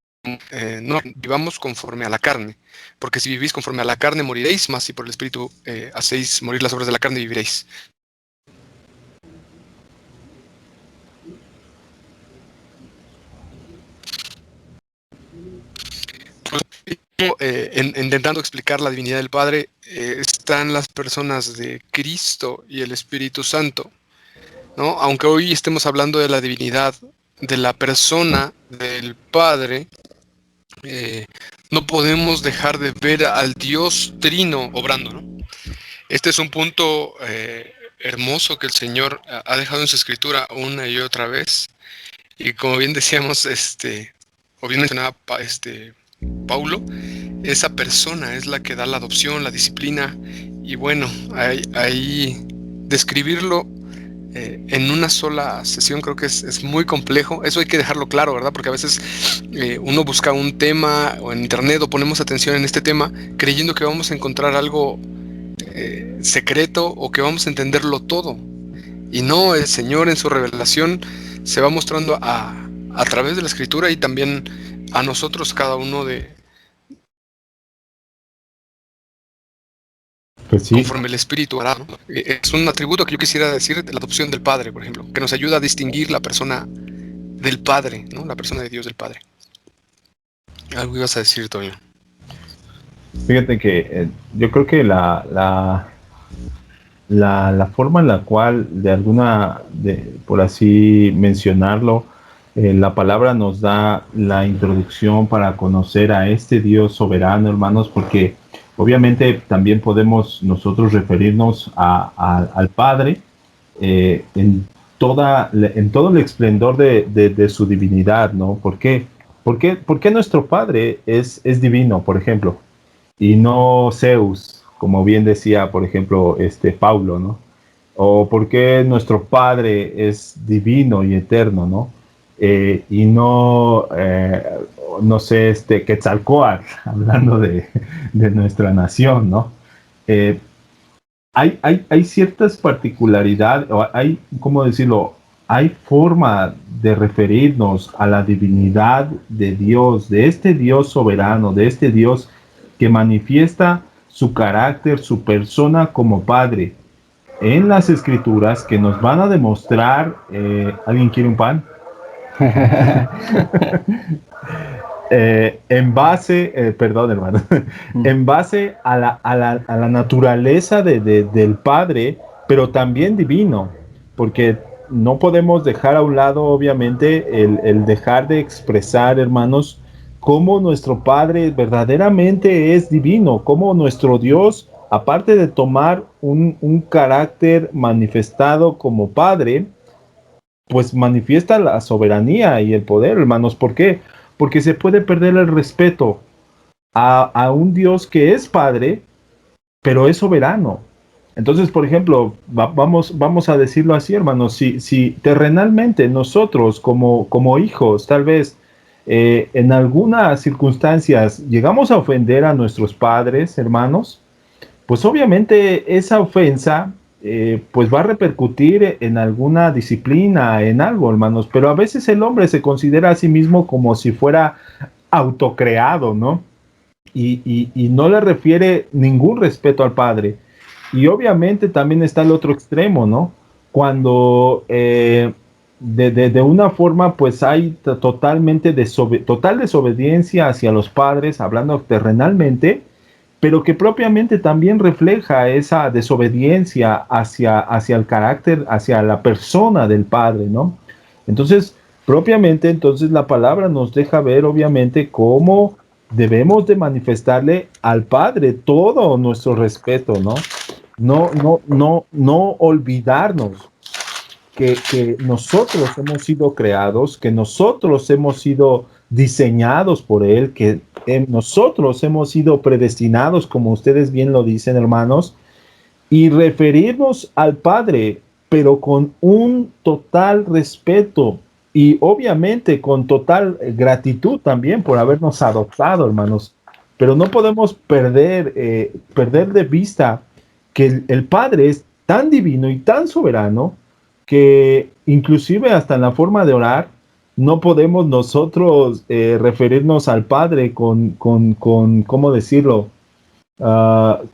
no vivamos conforme a la carne, porque si vivís conforme a la carne moriréis, más si por el Espíritu hacéis morir las obras de la carne viviréis. Intentando explicar la divinidad del Padre, están las personas de Cristo y el Espíritu Santo, ¿no? Aunque hoy estemos hablando de la divinidad de la persona del Padre, no podemos dejar de ver al Dios Trino obrando, ¿no? Este es un punto hermoso que el Señor ha dejado en su escritura una y otra vez. Y como bien decíamos, o bien mencionaba Paulo, esa persona es la que da la adopción, la disciplina. Y bueno, ahí describirlo en una sola sesión creo que es muy complejo. Eso hay que dejarlo claro, ¿verdad? Porque a veces uno busca un tema o en internet o ponemos atención en este tema creyendo que vamos a encontrar algo secreto o que vamos a entenderlo todo. Y no, el Señor en su revelación se va mostrando a través de la Escritura y también a nosotros, cada uno Pues sí, conforme el Espíritu hará, ¿no? Es un atributo que yo quisiera decir de la adopción del Padre, por ejemplo, que nos ayuda a distinguir la persona del Padre, ¿no? La persona de Dios del Padre. Algo ibas a decir, Toño. fíjate que yo creo que la forma en la cual, por así mencionarlo, la palabra nos da la introducción para conocer a este Dios soberano, hermanos, porque obviamente también podemos nosotros referirnos al Padre en todo el esplendor de su divinidad, ¿no? ¿Por qué? ¿Por qué nuestro Padre es divino, por ejemplo? Y no Zeus, como bien decía, por ejemplo, Paulo, ¿no? O por qué nuestro Padre es divino y eterno, ¿no? Y no, no sé, Quetzalcóatl, hablando de nuestra nación, ¿no? Hay ciertas particularidades, o hay, ¿cómo decirlo? Hay forma de referirnos a la divinidad de Dios, de este Dios soberano, de este Dios que manifiesta su carácter, su persona como Padre en las Escrituras, que nos van a demostrar, ¿alguien quiere un pan? En base, perdón hermano, en base a la naturaleza del Padre, pero también divino, porque no podemos dejar a un lado, obviamente, el dejar de expresar, hermanos, cómo nuestro Padre verdaderamente es divino, cómo nuestro Dios, aparte de tomar un carácter manifestado como Padre, pues manifiesta la soberanía y el poder, hermanos. ¿Por qué? Porque se puede perder el respeto a un Dios que es Padre, pero es soberano. Entonces, por ejemplo, vamos a decirlo así, hermanos, si terrenalmente nosotros como hijos, tal vez en algunas circunstancias llegamos a ofender a nuestros padres, hermanos, pues obviamente esa ofensa pues va a repercutir en alguna disciplina, en algo, hermanos, pero a veces el hombre se considera a sí mismo como si fuera autocreado, ¿no? Y no le refiere ningún respeto al Padre. Y obviamente también está el otro extremo, ¿no? Cuando de una forma pues hay total desobediencia hacia los padres, hablando terrenalmente, pero que propiamente también refleja esa desobediencia hacia el carácter, hacia la persona del Padre, ¿no? Entonces, propiamente, entonces la palabra nos deja ver, obviamente, cómo debemos de manifestarle al Padre todo nuestro respeto, ¿no? No olvidarnos que nosotros hemos sido creados, que nosotros hemos sido diseñados por Él, que nosotros hemos sido predestinados, como ustedes bien lo dicen, hermanos, y referirnos al Padre, pero con un total respeto y obviamente con total gratitud también por habernos adoptado, hermanos. Pero no podemos perder de vista que el Padre es tan divino y tan soberano que inclusive hasta en la forma de orar no podemos nosotros referirnos al Padre con ¿cómo decirlo?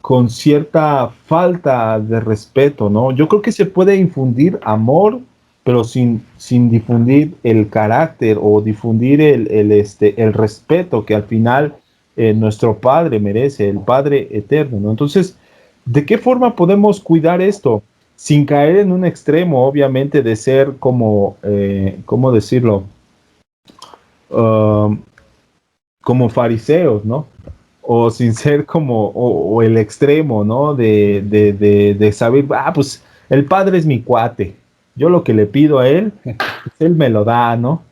Con cierta falta de respeto, ¿no? Yo creo que se puede infundir amor, pero sin difundir el carácter o difundir el respeto que al final nuestro Padre merece, el Padre eterno, ¿no? Entonces, ¿de qué forma podemos cuidar esto? Sin caer en un extremo, obviamente, de ser como, ¿cómo decirlo? Como fariseos, ¿no? O sin ser como, o el extremo, ¿no? De saber, pues el Padre es mi cuate. Yo lo que le pido a Él, pues, Él me lo da, ¿no?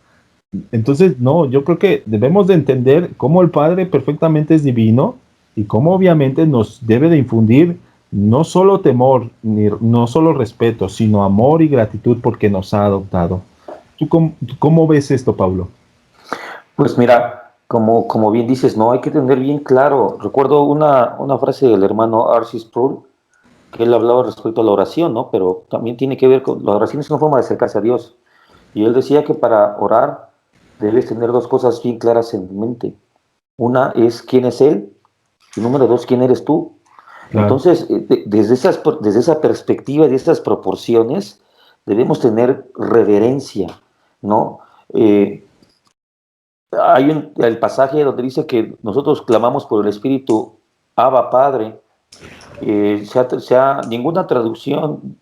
Entonces, no, yo creo que debemos de entender cómo el Padre perfectamente es divino y cómo obviamente nos debe de infundir no solo temor, no solo respeto, sino amor y gratitud porque nos ha adoptado. ¿Tú cómo ves esto, Pablo? Pues mira, como bien dices, no hay que tener bien claro. Recuerdo una frase del hermano R.C. Sproul, que él hablaba respecto a la oración, ¿no? Pero también tiene que ver con la oración, es una forma de acercarse a Dios. Y él decía que para orar debes tener dos cosas bien claras en mente. Una es quién es Él, y número dos, quién eres tú. Claro. Entonces, desde esa perspectiva, de esas proporciones, debemos tener reverencia, ¿no? Eh, Hay el pasaje donde dice que nosotros clamamos por el Espíritu, Abba Padre. Ninguna traducción,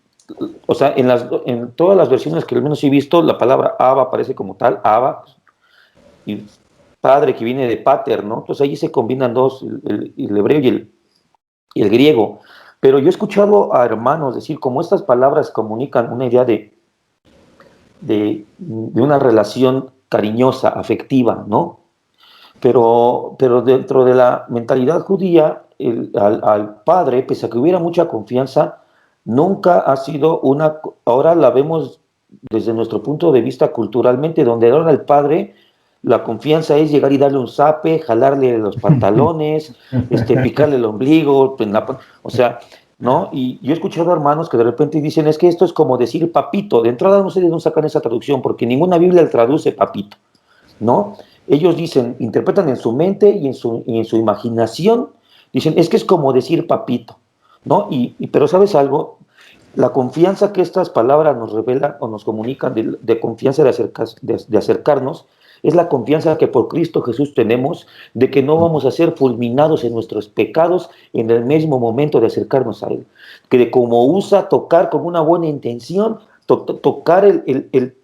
o sea, en todas las versiones que al menos he visto, la palabra Abba aparece como tal, Abba, y Padre, que viene de pater, ¿no? Entonces ahí se combinan dos, el hebreo y el griego. Pero yo he escuchado a hermanos decir, como estas palabras comunican una idea de una relación cariñosa, afectiva, ¿no? Pero dentro de la mentalidad judía, al padre, pese a que hubiera mucha confianza, nunca ha sido ahora la vemos desde nuestro punto de vista culturalmente, donde ahora el padre, la confianza es llegar y darle un zape, jalarle los pantalones, picarle el ombligo, o sea, ¿no? Y yo he escuchado a hermanos que de repente dicen, es que esto es como decir papito. De entrada no sé de dónde sacan esa traducción, porque ninguna Biblia le traduce papito, ¿no? Ellos dicen, interpretan en su mente y en su imaginación, dicen, es que es como decir papito, ¿no? Pero ¿sabes algo? La confianza que estas palabras nos revelan o nos comunican de confianza de acercarnos, es la confianza que por Cristo Jesús tenemos de que no vamos a ser fulminados en nuestros pecados en el mismo momento de acercarnos a Él. Que como usa tocar con una buena intención, tocar el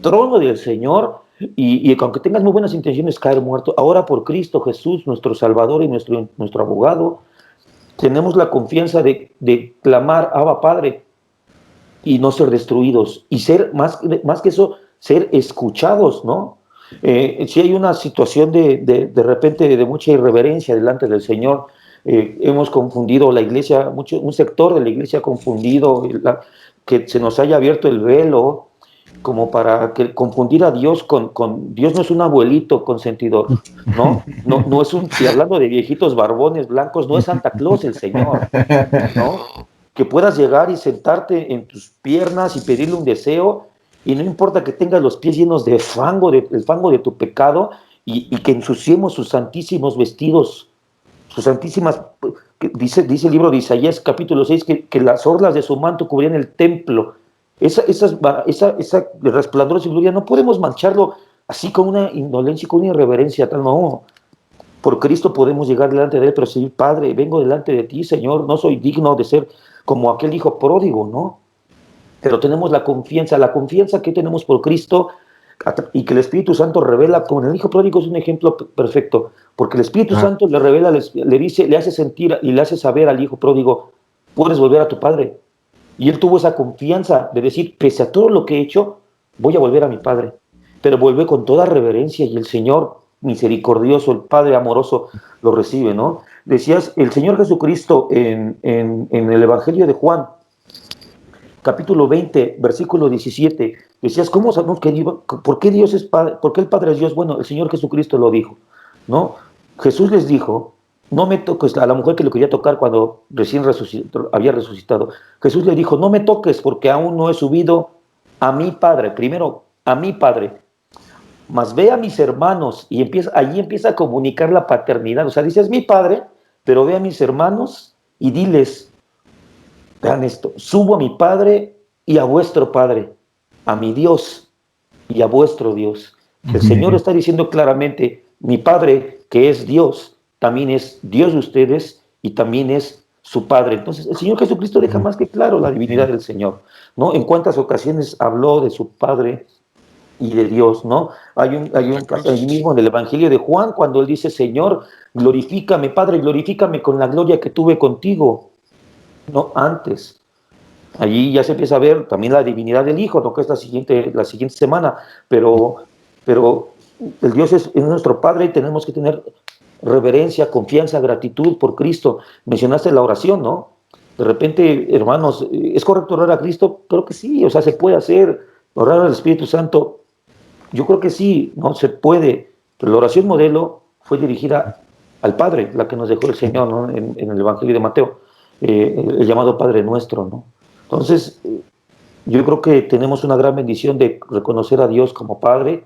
trono del Señor, y aunque tengas muy buenas intenciones, caer muerto, ahora por Cristo Jesús, nuestro Salvador y nuestro abogado, tenemos la confianza de clamar, Abba Padre, y no ser destruidos, y ser, más que eso, ser escuchados, ¿no? Si hay una situación de repente de mucha irreverencia delante del Señor, hemos confundido la iglesia, un sector de la iglesia ha confundido que se nos haya abierto el velo, como para confundir a Dios con Dios no es un abuelito consentidor, ¿no? No es si hablando de viejitos barbones blancos, no es Santa Claus el Señor, ¿no? Que puedas llegar y sentarte en tus piernas y pedirle un deseo, y no importa que tengas los pies llenos de fango, el fango de tu pecado, y que ensuciemos sus santísimos vestidos, sus santísimas, dice el libro de Isaías capítulo 6, que las orlas de su manto cubrían el templo. Esa resplandor de su gloria no podemos mancharlo así con una indolencia, con una irreverencia, tal, no. Por Cristo podemos llegar delante de Él, pero decir, Padre, vengo delante de ti, Señor, no soy digno de ser como aquel hijo pródigo, ¿no? Pero tenemos la confianza que tenemos por Cristo, y que el Espíritu Santo revela, como el hijo pródigo es un ejemplo perfecto, porque el Espíritu Santo le revela, le dice, le hace sentir y le hace saber al hijo pródigo, puedes volver a tu padre. Y él tuvo esa confianza de decir, pese a todo lo que he hecho, voy a volver a mi padre. Pero vuelve con toda reverencia, y el Señor misericordioso, el Padre amoroso, lo recibe, ¿no? Decías, el Señor Jesucristo en el Evangelio de Juan, capítulo 20, versículo 17, decías, ¿cómo sabemos por qué Dios es Padre? ¿Por qué el Padre es Dios? Bueno, el Señor Jesucristo lo dijo, ¿no? Jesús les dijo, no me toques, a la mujer que lo quería tocar cuando recién había resucitado. Jesús le dijo, no me toques porque aún no he subido a mi Padre, primero a mi Padre, mas ve a mis hermanos, y allí empieza a comunicar la paternidad. O sea, dice, es mi Padre, pero ve a mis hermanos y diles, vean esto, subo a mi Padre y a vuestro Padre, a mi Dios y a vuestro Dios. El Señor está diciendo claramente, mi Padre, que es Dios, también es Dios de ustedes y también es su Padre. Entonces, el Señor Jesucristo deja más que claro la divinidad del Señor, ¿no? En cuántas ocasiones habló de su Padre y de Dios, ¿no? Hay un caso ahí mismo en el Evangelio de Juan, cuando él dice, Señor, glorifícame, Padre, glorifícame con la gloria que tuve contigo, ¿no? Antes. Allí ya se empieza a ver también la divinidad del Hijo, ¿no? Que es la siguiente semana, pero el Dios es nuestro Padre y tenemos que tener reverencia, confianza, gratitud por Cristo. Mencionaste la oración, ¿no? De repente, hermanos, ¿es correcto orar a Cristo? Creo que sí, o sea, se puede hacer. Orar al Espíritu Santo, yo creo que sí, no se puede. Pero la oración modelo fue dirigida al Padre, la que nos dejó el Señor, ¿no? En el Evangelio de Mateo, el llamado Padre Nuestro, ¿no? Entonces, yo creo que tenemos una gran bendición de reconocer a Dios como Padre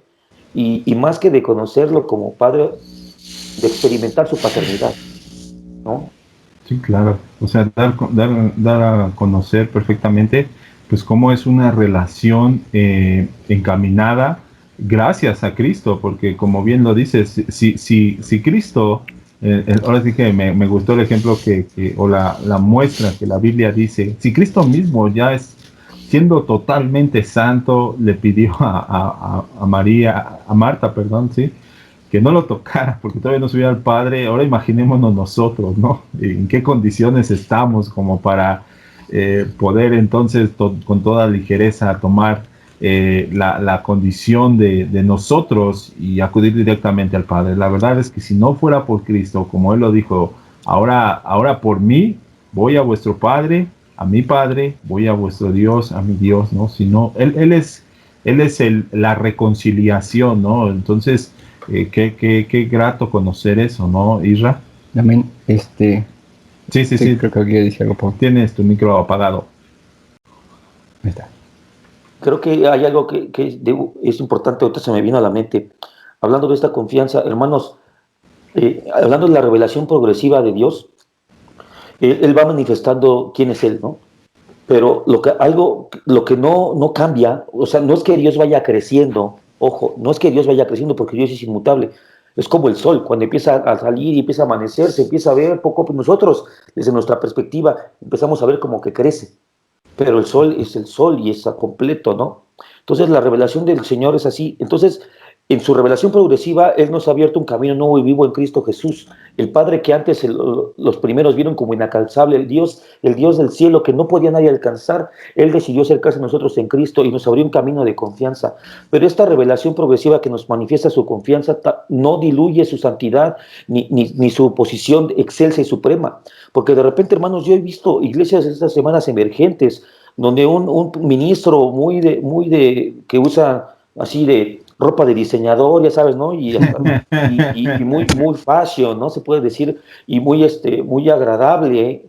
y más que de conocerlo como Padre, de experimentar su paternidad, ¿no? Sí, claro. O sea, dar a conocer perfectamente, pues cómo es una relación encaminada gracias a Cristo, porque como bien lo dices, si Cristo, ahora sí que me gustó el ejemplo o la muestra que la Biblia dice, si Cristo mismo ya es, siendo totalmente santo, le pidió a María, a Marta, perdón, sí, que no lo tocara, porque todavía no subía al Padre. Ahora imaginémonos nosotros, ¿no? En qué condiciones estamos como para poder entonces con toda ligereza tomar la condición de nosotros y acudir directamente al Padre. La verdad es que si no fuera por Cristo, como Él lo dijo, ahora por mí voy a vuestro Padre, a mi Padre, voy a vuestro Dios, a mi Dios, ¿no? Si no, Él es la reconciliación, ¿no? Entonces, qué grato conocer eso, ¿no, Isra? Amén. Sí. Creo que aquí dice algo, Pablo. Tienes tu micro apagado. Ahí está. Creo que hay algo que es importante, ahorita se me vino a la mente, hablando de esta confianza, hermanos, hablando de la revelación progresiva de Dios, Él va manifestando quién es Él, ¿no? Pero lo que no cambia, o sea, no es que Dios vaya creciendo, ojo, no es que Dios vaya creciendo porque Dios es inmutable. Es como el sol, cuando empieza a salir y empieza a amanecer, se empieza a ver poco, pues nosotros, desde nuestra perspectiva, empezamos a ver como que crece. Pero el sol es el sol y es a completo, ¿no? Entonces la revelación del Señor es así. Entonces, en su revelación progresiva, Él nos ha abierto un camino nuevo y vivo en Cristo Jesús. El Padre que antes los primeros vieron como inalcanzable, el Dios del cielo que no podía nadie alcanzar, Él decidió acercarse a nosotros en Cristo y nos abrió un camino de confianza. Pero esta revelación progresiva que nos manifiesta su confianza no diluye su santidad ni su posición excelsa y suprema. Porque de repente, hermanos, yo he visto iglesias estas semanas emergentes donde un ministro que usa así de ropa de diseñador, ya sabes, ¿no? Y muy fashion, ¿no? Se puede decir, y muy agradable,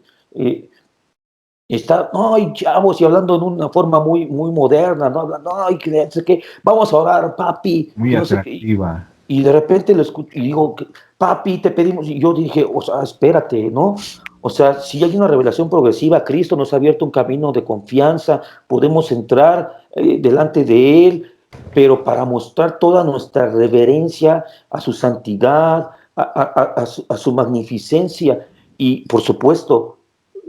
está, ay, chavos, y hablando de una forma muy moderna, ¿no? Hablando, ay, que no sé qué, vamos a orar, papi, Muy no sé qué. atractiva. Y de repente lo escucho y digo, papi, te pedimos, y yo dije, o sea, espérate, ¿no? O sea, si hay una revelación progresiva, Cristo nos ha abierto un camino de confianza, podemos entrar delante de Él, pero para mostrar toda nuestra reverencia a su santidad, a su magnificencia. Y por supuesto,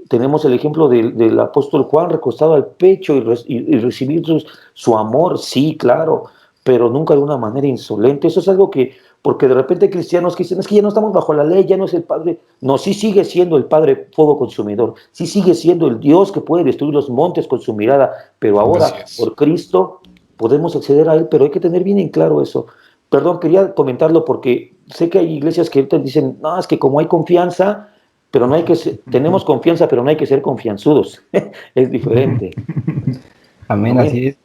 tenemos el ejemplo del apóstol Juan recostado al pecho y recibir su amor, sí, claro, pero nunca de una manera insolente. Eso es algo porque de repente hay cristianos que dicen, es que ya no estamos bajo la ley, ya no es el Padre. No, sí sigue siendo el Padre fuego consumidor, sí sigue siendo el Dios que puede destruir los montes con su mirada, pero ahora por Cristo podemos acceder a Él, pero hay que tener bien en claro eso. Perdón, quería comentarlo porque sé que hay iglesias que ahorita dicen, no, es que como hay confianza, pero no hay que tenemos confianza, pero no hay que ser confianzudos. Es diferente. Amén, así es.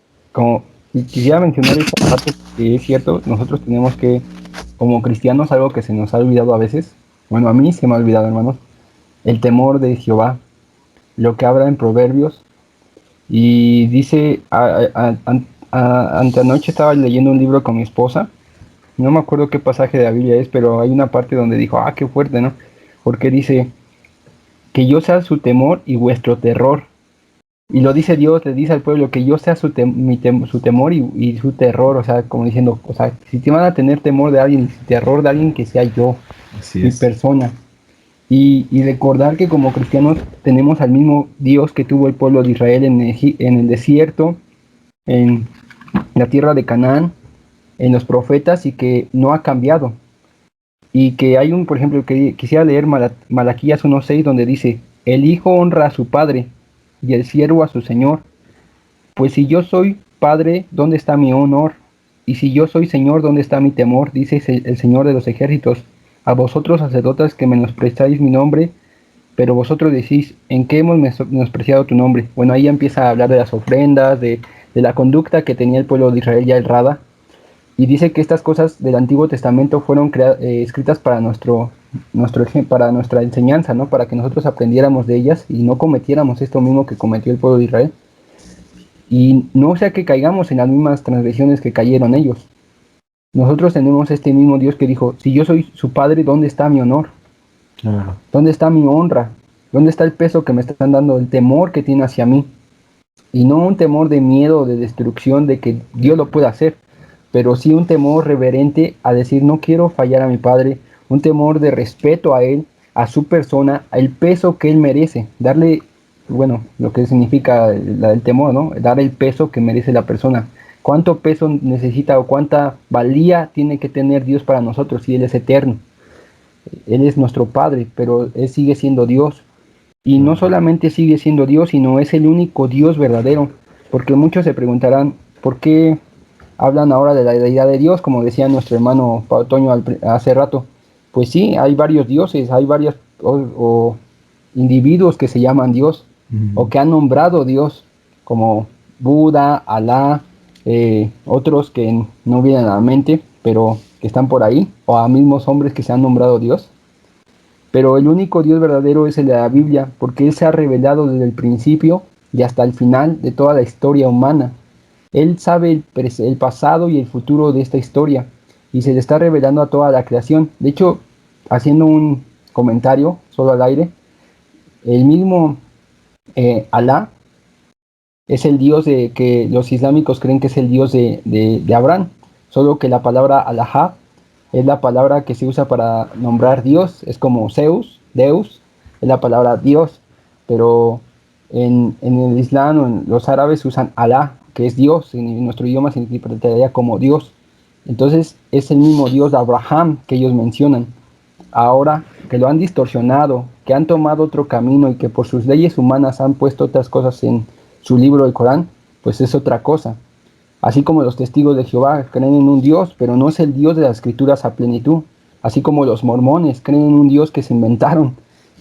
Y quisiera mencionar esta parte que es cierto, nosotros tenemos que, como cristianos, algo que se nos ha olvidado a veces, bueno, a mí se me ha olvidado, hermanos, el temor de Jehová, lo que habla en Proverbios, y dice, antenoche estaba leyendo un libro con mi esposa, no me acuerdo qué pasaje de la Biblia es, pero hay una parte donde dijo, qué fuerte, ¿no? Porque dice, que yo sea su temor y vuestro terror. Y lo dice Dios, le dice al pueblo que yo sea su temor y su terror, o sea, como diciendo, o sea, si te van a tener temor de alguien, terror de alguien, que sea yo, mi persona. Y recordar que como cristianos tenemos al mismo Dios que tuvo el pueblo de Israel en el desierto, en la tierra de Canaán, en los profetas, y que no ha cambiado. Y que hay por ejemplo, que quisiera leer Malaquías 1:6, donde dice, el hijo honra a su padre y el siervo a su señor. Pues si yo soy padre, ¿dónde está mi honor? Y si yo soy señor, ¿dónde está mi temor? Dice el Señor de los ejércitos. A vosotros, sacerdotes, que menospreciáis mi nombre, pero vosotros decís, ¿en qué hemos menospreciado tu nombre? Bueno, ahí empieza a hablar de las ofrendas, de la conducta que tenía el pueblo de Israel ya errada, y dice que estas cosas del Antiguo Testamento fueron escritas para para nuestra enseñanza, ¿no? Para que nosotros aprendiéramos de ellas y no cometiéramos esto mismo que cometió el pueblo de Israel. Y no sea que caigamos en las mismas transgresiones que cayeron ellos. Nosotros tenemos este mismo Dios que dijo, si yo soy su padre, ¿dónde está mi honor? Claro. ¿Dónde está mi honra? ¿Dónde está el peso que me están dando, el temor que tiene hacia mí? Y no un temor de miedo, de destrucción, de que Dios lo pueda hacer, pero sí un temor reverente a decir, no quiero fallar a mi Padre, un temor de respeto a Él, a su persona, al peso que Él merece, darle, bueno, lo que significa el temor, ¿no? Dar el peso que merece la persona. ¿Cuánto peso necesita o cuánta valía tiene que tener Dios para nosotros si Él es eterno? Él es nuestro Padre, pero Él sigue siendo Dios. Y no solamente sigue siendo Dios, sino es el único Dios verdadero. Porque muchos se preguntarán, ¿por qué hablan ahora de la deidad de Dios? Como decía nuestro hermano Toño hace rato. Pues sí, hay varios dioses, hay varios o individuos que se llaman Dios, o que han nombrado Dios, como Buda, Alá, otros que no vienen a la mente, pero que están por ahí, o a mismos hombres que se han nombrado Dios. Pero el único Dios verdadero es el de la Biblia, porque Él se ha revelado desde el principio y hasta el final de toda la historia humana. Él sabe el pasado y el futuro de esta historia, y se le está revelando a toda la creación. De hecho, haciendo un comentario solo al aire, el mismo Alá es el Dios que los islámicos creen que es el Dios de Abraham, solo que la palabra Alá es la palabra que se usa para nombrar Dios, es como Zeus, Deus, es la palabra Dios, pero en el Islam o en los árabes usan Alá, que es Dios, en nuestro idioma se interpretaría como Dios. Entonces es el mismo Dios de Abraham que ellos mencionan. Ahora que lo han distorsionado, que han tomado otro camino y que por sus leyes humanas han puesto otras cosas en su libro, el Corán, pues es otra cosa. Así como los testigos de Jehová creen en un Dios, pero no es el Dios de las Escrituras a plenitud. Así como los mormones creen en un Dios que se inventaron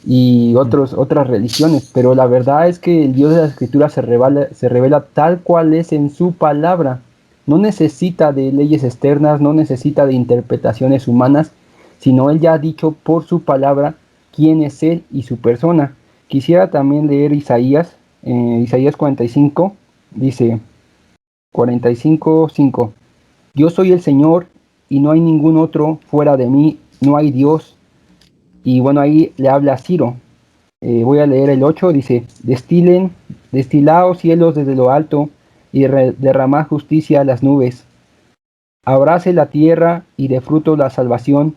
y otras religiones. Pero la verdad es que el Dios de las Escrituras se revela tal cual es en su palabra. No necesita de leyes externas, no necesita de interpretaciones humanas, sino Él ya ha dicho por su palabra quién es Él y su persona. Quisiera también leer Isaías 45, dice 45:5. Yo soy el Señor y no hay ningún otro fuera de mí, no hay Dios. Y bueno, ahí le habla a Ciro. Voy a leer el 8, dice, destilaos cielos desde lo alto y derramad justicia a las nubes. Abrace la tierra y de fruto la salvación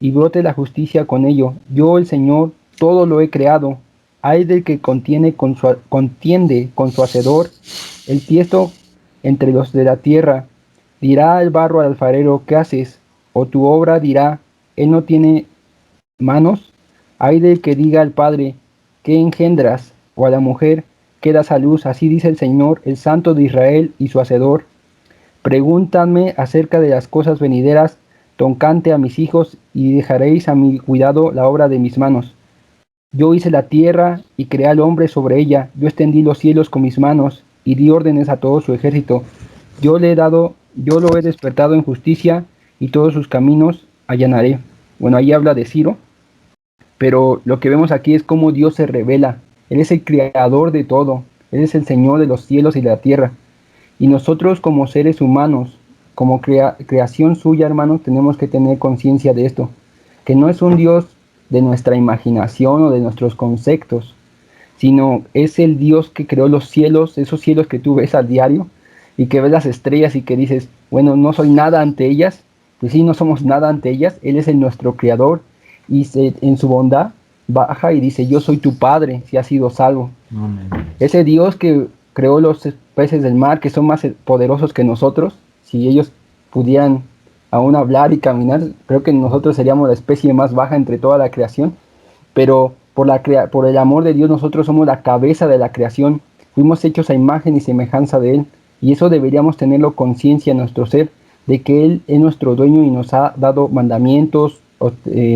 y brote la justicia con ello. Yo, el Señor, todo lo he creado. Hay del que contiende con su hacedor, el tiesto entre los de la tierra. Dirá el barro al alfarero, ¿qué haces? O tu obra dirá, él no tiene manos. Hay del que diga al padre, ¿qué engendras? O a la mujer, ¿qué das a luz? Así dice el Señor, el Santo de Israel y su hacedor. Pregúntame acerca de las cosas venideras, tocante a mis hijos, y dejaréis a mi cuidado la obra de mis manos. Yo hice la tierra y creé al hombre sobre ella. Yo extendí los cielos con mis manos y di órdenes a todo su ejército. Yo lo he despertado en justicia y todos sus caminos allanaré. Bueno, ahí habla de Ciro, pero lo que vemos aquí es cómo Dios se revela. Él es el creador de todo. Él es el Señor de los cielos y de la tierra. Y nosotros como seres humanos, como creación suya, hermanos, tenemos que tener conciencia de esto. Que no es un Dios de nuestra imaginación o de nuestros conceptos, sino es el Dios que creó los cielos, esos cielos que tú ves al diario y que ves las estrellas y que dices, bueno, no soy nada ante ellas. Pues sí, no somos nada ante ellas. Él es nuestro creador y en su bondad baja y dice, yo soy tu padre si has sido salvo. Amén. Ese Dios que creó los peces del mar, que son más poderosos que nosotros, si ellos pudieran aún hablar y caminar, creo que nosotros seríamos la especie más baja entre toda la creación, pero por el amor de Dios nosotros somos la cabeza de la creación, fuimos hechos a imagen y semejanza de Él, y eso deberíamos tenerlo conciencia en nuestro ser, de que Él es nuestro dueño y nos ha dado mandamientos,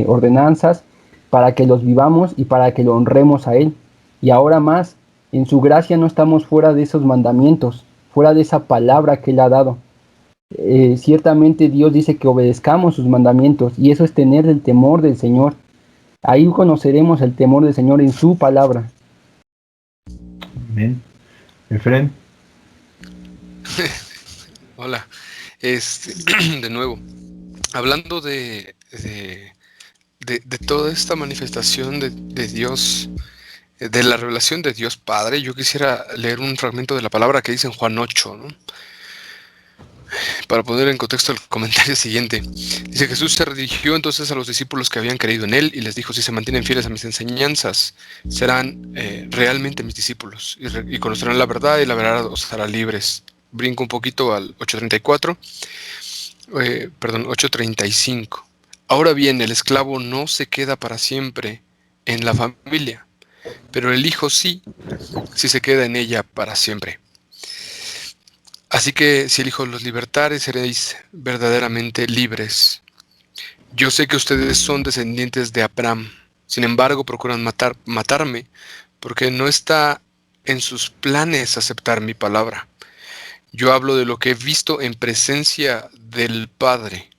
ordenanzas, para que los vivamos y para que lo honremos a Él. Y ahora más, en su gracia no estamos fuera de esos mandamientos, fuera de esa palabra que Él ha dado. Ciertamente Dios dice que obedezcamos sus mandamientos, y eso es tener el temor del Señor. Ahí conoceremos el temor del Señor en su palabra. Amén. Efren. Hola. De nuevo, hablando de toda esta manifestación de Dios, de la revelación de Dios Padre, yo quisiera leer un fragmento de la palabra que dice en Juan 8, ¿no? Para poner en contexto el comentario siguiente. Dice: Jesús se dirigió entonces a los discípulos que habían creído en Él y les dijo: si se mantienen fieles a mis enseñanzas, serán realmente mis discípulos y conocerán la verdad, y la verdad os hará libres. Brinco un poquito al 8:34, 8:35. Ahora bien, el esclavo no se queda para siempre en la familia, pero el hijo sí, si se queda en ella para siempre. Así que si el Hijo los libertare, seréis verdaderamente libres. Yo sé que ustedes son descendientes de Abraham, sin embargo procuran matarme, porque no está en sus planes aceptar mi palabra. Yo hablo de lo que he visto en presencia del Padre.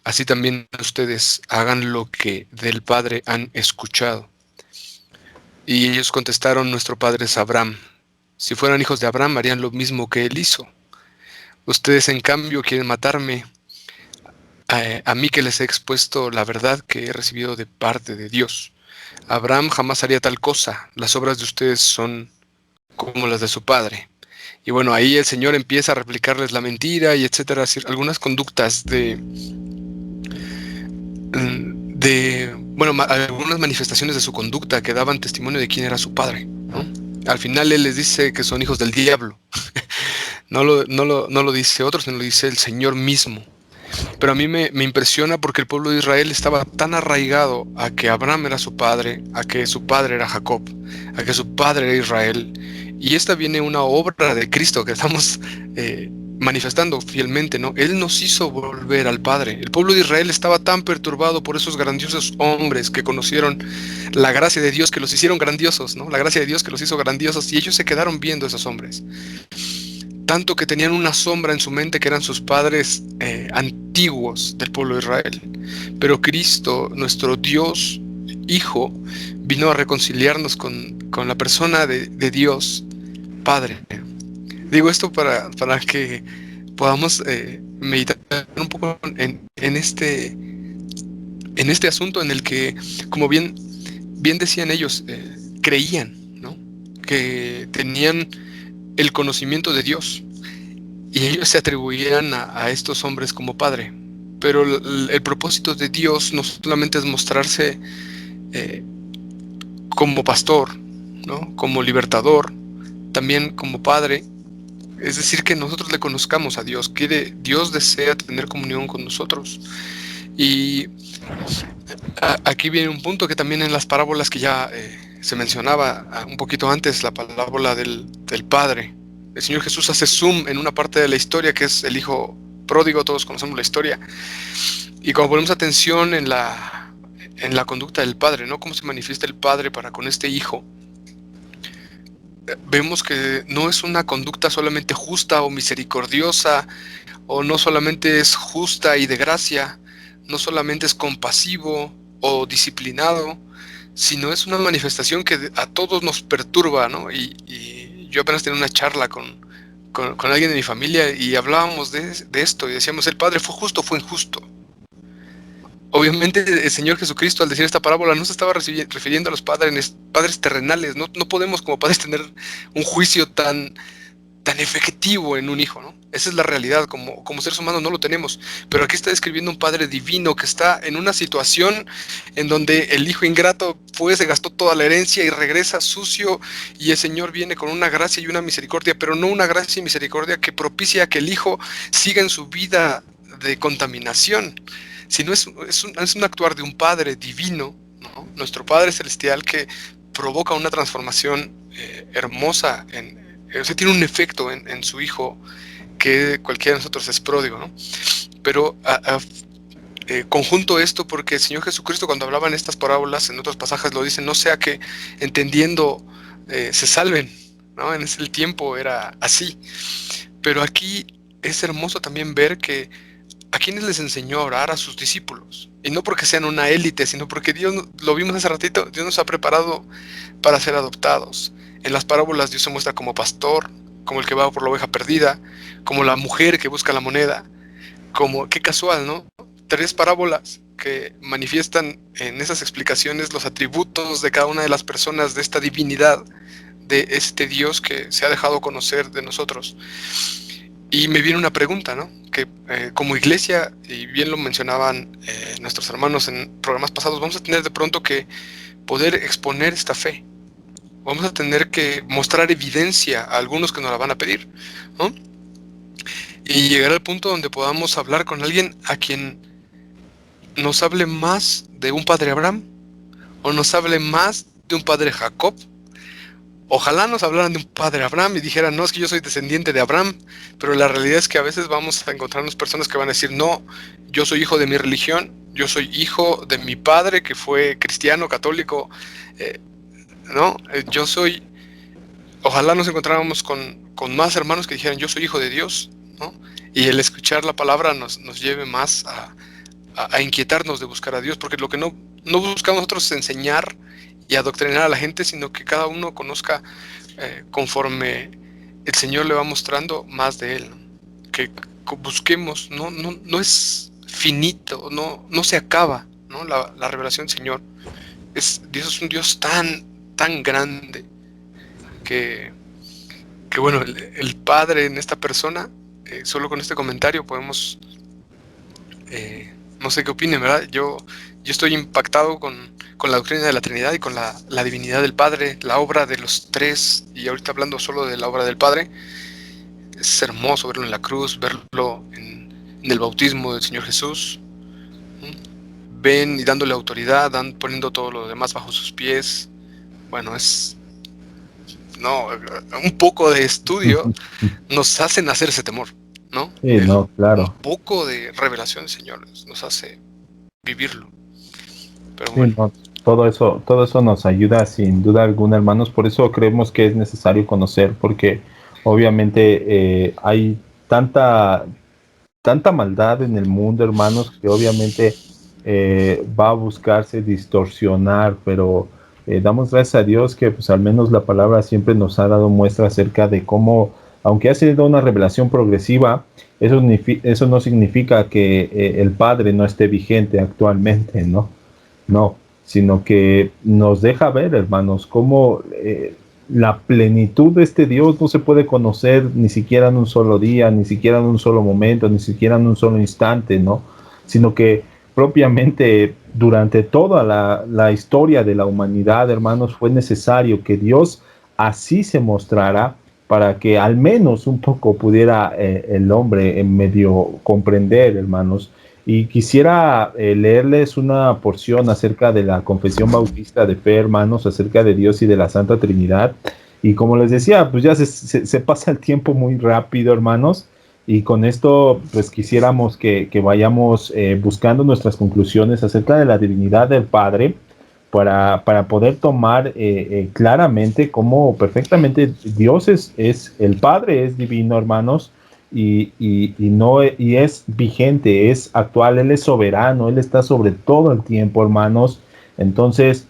Así también ustedes hagan lo que del Padre han escuchado. Y ellos contestaron: nuestro padre es Abraham. Si fueran hijos de Abraham, harían lo mismo que él hizo. Ustedes, en cambio, quieren matarme, a mí que les he expuesto la verdad que he recibido de parte de Dios. Abraham jamás haría tal cosa. Las obras de ustedes son como las de su padre. Y bueno, ahí el Señor empieza a replicarles la mentira y etcétera, algunas conductas algunas manifestaciones de su conducta que daban testimonio de quién era su padre, ¿no? Al final Él les dice que son hijos del diablo. No lo dice otro, sino lo dice el Señor mismo. Pero a mí me impresiona porque el pueblo de Israel estaba tan arraigado a que Abraham era su padre, a que su padre era Jacob, a que su padre era Israel. Y esta viene una obra de Cristo que estamos manifestando fielmente, ¿no? Él nos hizo volver al Padre. El pueblo de Israel estaba tan perturbado por esos grandiosos hombres que conocieron la gracia de Dios, que los hicieron grandiosos, ¿no? La gracia de Dios que los hizo grandiosos, y ellos se quedaron viendo a esos hombres. Tanto que tenían una sombra en su mente que eran sus padres antiguos del pueblo de Israel. Pero Cristo, nuestro Dios Hijo, vino a reconciliarnos con la persona de Dios Padre. Digo esto para que podamos meditar un poco en este asunto en el que, como bien decían ellos, creían, ¿no? Que tenían el conocimiento de Dios, y ellos se atribuían a estos hombres como padre. Pero el propósito de Dios no solamente es mostrarse como pastor, ¿no? Como libertador, también como padre. Es decir, que nosotros le conozcamos a Dios. Dios desea tener comunión con nosotros. Y aquí viene un punto que también en las parábolas que ya se mencionaba un poquito antes, la parábola del Padre. El Señor Jesús hace zoom en una parte de la historia que es el hijo pródigo. Todos conocemos la historia. Y cuando ponemos atención en la conducta del Padre, ¿no? Cómo se manifiesta el Padre para con este hijo, vemos que no es una conducta solamente justa o misericordiosa, o no solamente es justa y de gracia, no solamente es compasivo o disciplinado, sino es una manifestación que a todos nos perturba, ¿no? Y yo apenas tenía una charla con alguien de mi familia y hablábamos de esto y decíamos: el Padre fue justo, fue injusto. Obviamente el Señor Jesucristo, al decir esta parábola, no se estaba refiriendo a los padres terrenales. No podemos como padres tener un juicio tan efectivo en un hijo, ¿no? Esa es la realidad. Como seres humanos no lo tenemos. Pero aquí está describiendo un Padre divino que está en una situación en donde el hijo ingrato se gastó toda la herencia y regresa sucio, y el Señor viene con una gracia y una misericordia, pero no una gracia y misericordia que propicia que el hijo siga en su vida de contaminación, sino es un actuar de un Padre divino, ¿no? Nuestro Padre celestial, que provoca una transformación hermosa, tiene un efecto en su Hijo que cualquiera de nosotros es pródigo, ¿no? Pero conjunto esto porque el Señor Jesucristo, cuando hablaba en estas parábolas, en otros pasajes lo dice, no sea que entendiendo se salven, ¿no? En ese tiempo era así. Pero aquí es hermoso también ver que a quienes les enseñó a orar, a sus discípulos. Y no porque sean una élite, sino porque Dios, lo vimos hace ratito, Dios nos ha preparado para ser adoptados. En las parábolas Dios se muestra como pastor, como el que va por la oveja perdida, como la mujer que busca la moneda, como, qué casual, ¿no? 3 parábolas que manifiestan en esas explicaciones los atributos de cada una de las personas de esta divinidad, de este Dios que se ha dejado conocer de nosotros. Y me viene una pregunta, ¿no? Que como iglesia, y bien lo mencionaban nuestros hermanos en programas pasados, vamos a tener de pronto que poder exponer esta fe. Vamos a tener que mostrar evidencia a algunos que nos la van a pedir, ¿no? Y llegar al punto donde podamos hablar con alguien a quien nos hable más de un padre Abraham, o nos hable más de un padre Jacob. Ojalá nos hablaran de un padre Abraham y dijeran, no, es que yo soy descendiente de Abraham, pero la realidad es que a veces vamos a encontrarnos personas que van a decir, no, yo soy hijo de mi religión, yo soy hijo de mi padre que fue cristiano, católico, ¿no? Yo soy, ojalá nos encontráramos con más hermanos que dijeran, yo soy hijo de Dios, ¿no? Y el escuchar la palabra nos lleve más a inquietarnos de buscar a Dios, porque lo que no buscamos nosotros es enseñar y adoctrinar a la gente, sino que cada uno conozca conforme el Señor le va mostrando más de Él, ¿no? Que busquemos, no es finito, no se acaba, ¿no? La revelación del Señor. Dios es un Dios tan grande que bueno, el Padre en esta persona, solo con este comentario podemos, no sé qué opinen, ¿verdad? Yo estoy impactado con la doctrina de la Trinidad y con la divinidad del Padre, la obra de los 3, y ahorita hablando solo de la obra del Padre. Es hermoso verlo en la cruz, verlo en el bautismo del Señor Jesús. Ven y dándole autoridad, poniendo todo lo demás bajo sus pies. Bueno, un poco de estudio nos hace nacer ese temor, ¿no? Sí, no, claro. Un poco de revelación, Señor, nos hace vivirlo. Pero Sí, bueno. no, todo eso nos ayuda sin duda alguna, hermanos. Por eso creemos que es necesario conocer, porque obviamente hay tanta maldad en el mundo, hermanos, que obviamente va a buscarse distorsionar, pero damos gracias a Dios que pues al menos la palabra siempre nos ha dado muestra acerca de cómo, aunque ha sido una revelación progresiva, eso no significa que el Padre no esté vigente actualmente, ¿no? No, sino que nos deja ver, hermanos, cómo la plenitud de este Dios no se puede conocer ni siquiera en un solo día, ni siquiera en un solo momento, ni siquiera en un solo instante, ¿no? Sino que propiamente durante toda la historia de la humanidad, hermanos, fue necesario que Dios así se mostrara para que al menos un poco pudiera el hombre en medio comprender, hermanos. Y quisiera leerles una porción acerca de la confesión bautista de fe, hermanos, acerca de Dios y de la Santa Trinidad. Y como les decía, pues ya se pasa el tiempo muy rápido, hermanos. Y con esto, pues quisiéramos que vayamos buscando nuestras conclusiones acerca de la divinidad del Padre para poder tomar claramente cómo perfectamente Dios es el Padre, es divino, hermanos. Y es vigente, es actual, Él es soberano, Él está sobre todo el tiempo, hermanos. Entonces,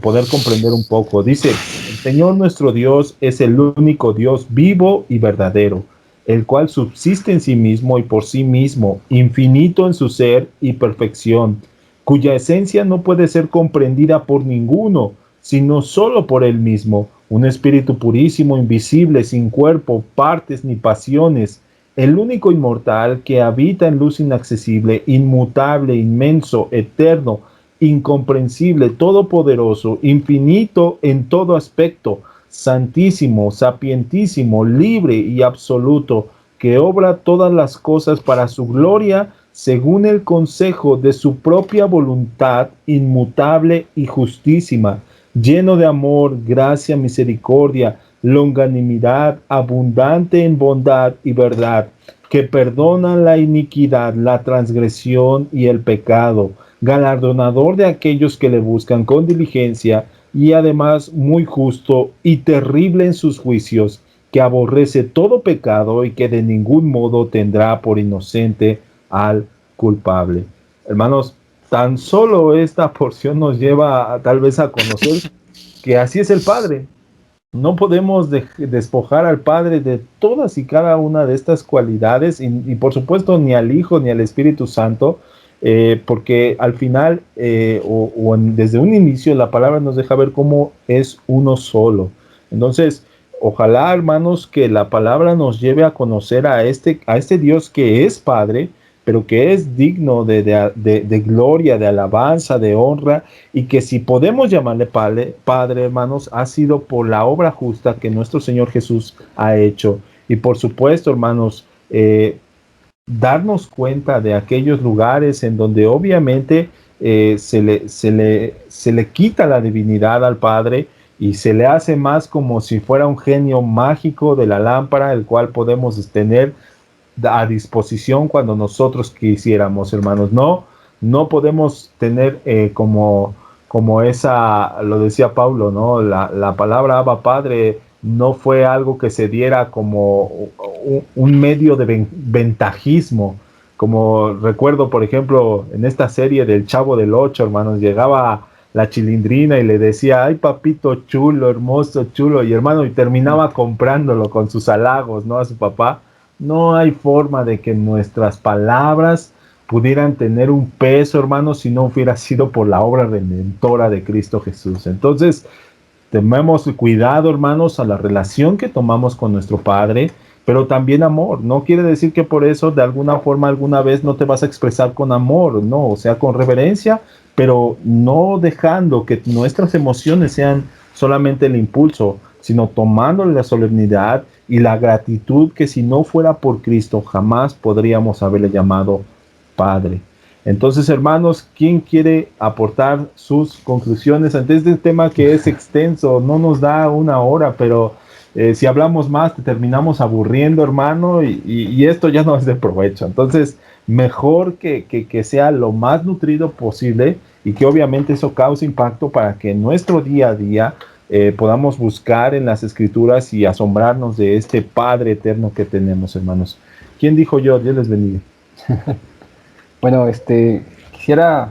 poder comprender un poco. Dice, el Señor nuestro Dios es el único Dios vivo y verdadero, el cual subsiste en sí mismo y por sí mismo, infinito en su ser y perfección, cuya esencia no puede ser comprendida por ninguno, sino solo por Él mismo, un espíritu purísimo, invisible, sin cuerpo, partes ni pasiones, el único inmortal que habita en luz inaccesible, inmutable, inmenso, eterno, incomprensible, todopoderoso, infinito en todo aspecto, santísimo, sapientísimo, libre y absoluto, que obra todas las cosas para su gloria, según el consejo de su propia voluntad, inmutable y justísima, lleno de amor, gracia, misericordia, longanimidad, abundante en bondad y verdad, que perdona la iniquidad, la transgresión y el pecado, galardonador de aquellos que le buscan con diligencia, y además muy justo y terrible en sus juicios, que aborrece todo pecado y que de ningún modo tendrá por inocente al culpable. Hermanos, tan solo esta porción nos lleva tal vez a conocer que así es el Padre. No podemos despojar al Padre de todas y cada una de estas cualidades y por supuesto ni al Hijo ni al Espíritu Santo, porque al final desde un inicio la palabra nos deja ver cómo es uno solo. Entonces, ojalá, hermanos, que la palabra nos lleve a conocer a este Dios que es Padre, pero que es digno de gloria, de alabanza, de honra, y que si podemos llamarle Padre, hermanos, ha sido por la obra justa que nuestro Señor Jesús ha hecho. Y por supuesto, hermanos, darnos cuenta de aquellos lugares en donde obviamente se le quita la divinidad al Padre y se le hace más como si fuera un genio mágico de la lámpara, el cual podemos tener a disposición cuando nosotros quisiéramos, hermanos. No podemos tener como esa, lo decía Pablo, ¿no? La palabra Abba Padre no fue algo que se diera como un medio de ventajismo, como recuerdo, por ejemplo, en esta serie del Chavo del Ocho, hermanos, llegaba la Chilindrina y le decía, ay papito chulo, hermoso, chulo, y hermano, y terminaba comprándolo con sus halagos, ¿no? A su papá. No hay forma de que nuestras palabras pudieran tener un peso, hermanos, si no hubiera sido por la obra redentora de Cristo Jesús. Entonces, tenemos cuidado, hermanos, a la relación que tomamos con nuestro Padre, pero también amor. No quiere decir que por eso, de alguna forma, alguna vez no te vas a expresar con amor, no, o sea, con reverencia, pero no dejando que nuestras emociones sean solamente el impulso, sino tomándole la solemnidad y la gratitud que si no fuera por Cristo jamás podríamos haberle llamado Padre. Entonces, hermanos, ¿quién quiere aportar sus conclusiones ante este tema que es extenso? No nos da una hora, pero si hablamos más te terminamos aburriendo, hermano, y esto ya no es de provecho. Entonces, mejor que sea lo más nutrido posible y que obviamente eso cause impacto para que en nuestro día a día podamos buscar en las Escrituras y asombrarnos de este Padre eterno que tenemos, hermanos. ¿Quién dijo yo? Dios les bendiga. Bueno, quisiera,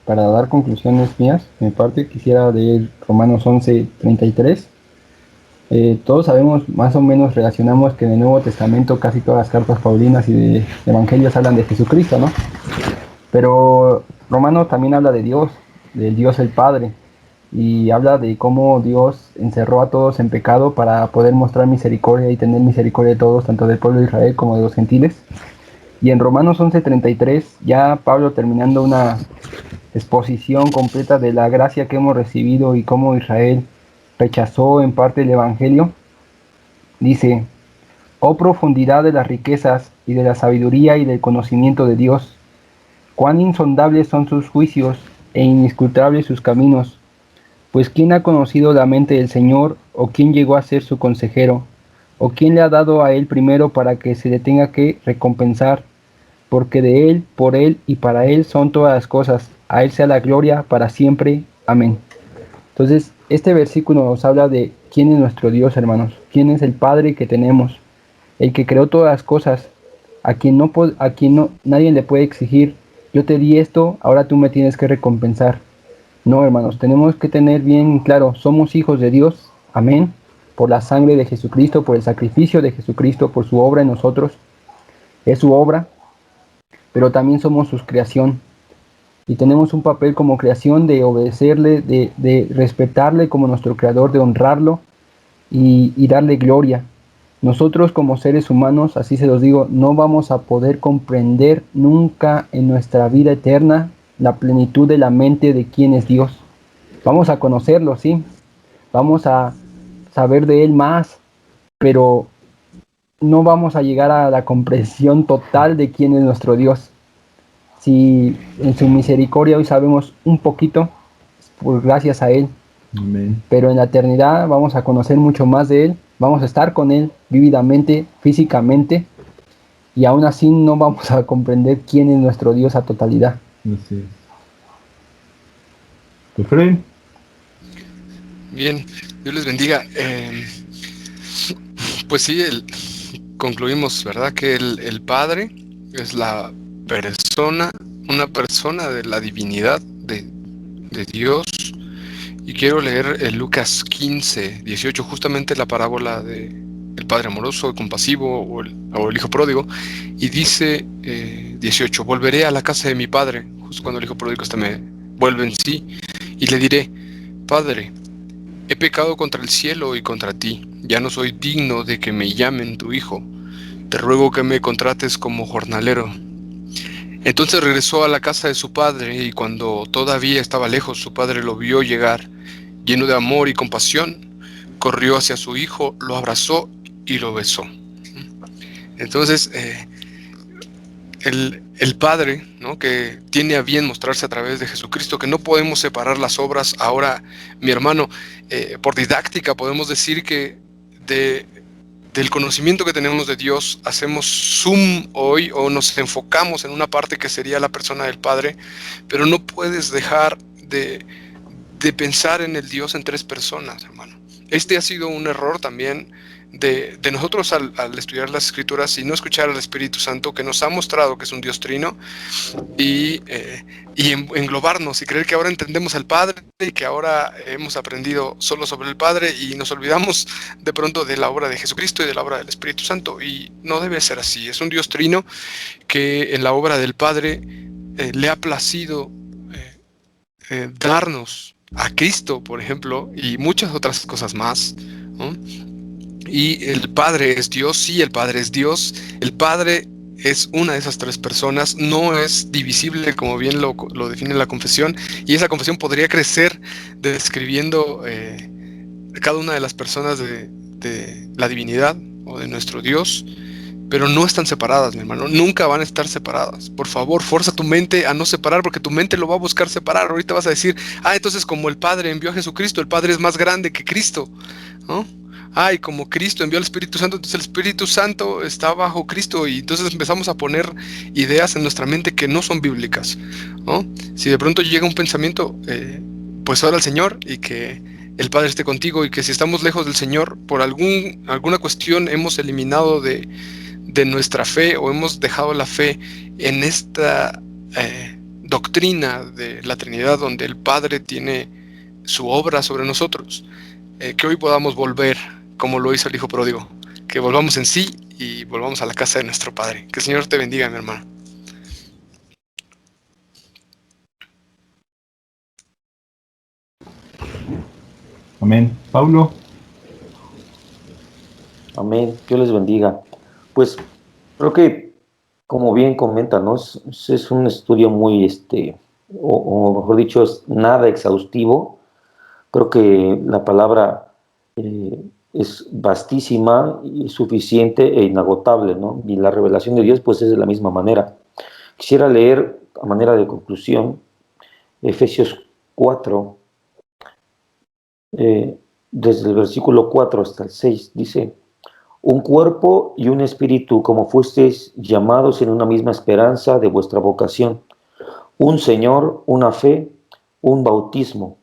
para dar conclusiones mías, de mi parte, quisiera leer Romanos 11:33. Todos sabemos, más o menos relacionamos que en el Nuevo Testamento casi todas las cartas paulinas y de evangelios hablan de Jesucristo, ¿no? Pero Romanos también habla de Dios, del Dios el Padre, y habla de cómo Dios encerró a todos en pecado para poder mostrar misericordia y tener misericordia de todos, tanto del pueblo de Israel como de los gentiles. Y en Romanos 11:33, ya Pablo terminando una exposición completa de la gracia que hemos recibido y cómo Israel rechazó en parte el Evangelio, dice: oh profundidad de las riquezas y de la sabiduría y del conocimiento de Dios, cuán insondables son sus juicios e inescrutables sus caminos. Pues ¿quién ha conocido la mente del Señor, o quién llegó a ser su consejero, o quién le ha dado a él primero para que se le tenga que recompensar? Porque de él, por él y para él son todas las cosas. A él sea la gloria para siempre. Amén. Entonces, este versículo nos habla de quién es nuestro Dios, hermanos. Quién es el Padre que tenemos, el que creó todas las cosas, a quien nadie le puede exigir: yo te di esto, ahora tú me tienes que recompensar. No, hermanos, tenemos que tener bien claro, somos hijos de Dios, amén, por la sangre de Jesucristo, por el sacrificio de Jesucristo, por su obra en nosotros. Es su obra, pero también somos su creación. Y tenemos un papel como creación de obedecerle, de respetarle como nuestro creador, de honrarlo y darle gloria. Nosotros como seres humanos, así se los digo, no vamos a poder comprender nunca en nuestra vida eterna la plenitud de la mente de quién es Dios. Vamos a conocerlo, sí, vamos a saber de Él más, pero no vamos a llegar a la comprensión total de quién es nuestro Dios. Si en su misericordia hoy sabemos un poquito, pues gracias a Él. Amén. Pero en la eternidad vamos a conocer mucho más de Él, vamos a estar con Él vívidamente, físicamente, y aún así no vamos a comprender quién es nuestro Dios a totalidad. Así es. Efraín. Bien, Dios les bendiga. Pues sí, concluimos, ¿verdad? Que el Padre es la persona, una persona de la divinidad de Dios. Y quiero leer el Lucas 15, 18, justamente la parábola de el Padre amoroso, el compasivo o el Hijo pródigo. Y dice 18, volveré a la casa de mi Padre, justo cuando el Hijo pródigo me vuelve en sí, y le diré, Padre, he pecado contra el cielo y contra ti, ya no soy digno de que me llamen tu hijo, te ruego que me contrates como jornalero. Entonces regresó a la casa de su padre, y cuando todavía estaba lejos, su padre lo vio llegar, lleno de amor y compasión, corrió hacia su hijo, lo abrazó y lo besó. Entonces, el Padre, ¿no?, que tiene a bien mostrarse a través de Jesucristo, que no podemos separar las obras. Ahora, mi hermano, por didáctica podemos decir que del conocimiento que tenemos de Dios hacemos zoom hoy, o nos enfocamos en una parte que sería la persona del Padre, pero no puedes dejar de pensar en el Dios en tres personas, hermano. Este ha sido un error también de nosotros al estudiar las Escrituras y no escuchar al Espíritu Santo, que nos ha mostrado que es un Dios trino, y englobarnos y creer que ahora entendemos al Padre y que ahora hemos aprendido solo sobre el Padre, y nos olvidamos de pronto de la obra de Jesucristo y de la obra del Espíritu Santo. Y no debe ser así. Es un Dios trino que en la obra del Padre le ha placido darnos a Cristo, por ejemplo, y muchas otras cosas más, ¿no? Y el Padre es Dios. Sí, el Padre es Dios. El Padre es una de esas tres personas, no es divisible, como bien lo define la confesión, y esa confesión podría crecer describiendo cada una de las personas de la divinidad o de nuestro Dios, pero no están separadas, mi hermano, nunca van a estar separadas. Por favor, forza tu mente a no separar, porque tu mente lo va a buscar separar. Ahorita vas a decir, entonces como el Padre envió a Jesucristo, el Padre es más grande que Cristo, ¿no? Y como Cristo envió al Espíritu Santo, entonces el Espíritu Santo está bajo Cristo, y entonces empezamos a poner ideas en nuestra mente que no son bíblicas, ¿no? Si de pronto llega un pensamiento, pues ora al Señor y que el Padre esté contigo, y que si estamos lejos del Señor por alguna cuestión hemos eliminado de nuestra fe o hemos dejado la fe en esta doctrina de la Trinidad, donde el Padre tiene su obra sobre nosotros, que hoy podamos volver como lo hizo el Hijo pródigo, que volvamos en sí y volvamos a la casa de nuestro Padre. Que el Señor te bendiga, mi hermano. Amén. Paulo. Amén. Dios les bendiga. Pues creo que, como bien comentan, ¿no? Es un estudio muy, o mejor dicho, es nada exhaustivo. Creo que la palabra es vastísima y suficiente e inagotable, ¿no? Y la revelación de Dios, pues, es de la misma manera. Quisiera leer, a manera de conclusión, Efesios 4, desde el versículo 4 hasta el 6, dice: un cuerpo y un espíritu, como fuisteis llamados en una misma esperanza de vuestra vocación, un Señor, una fe, un bautismo,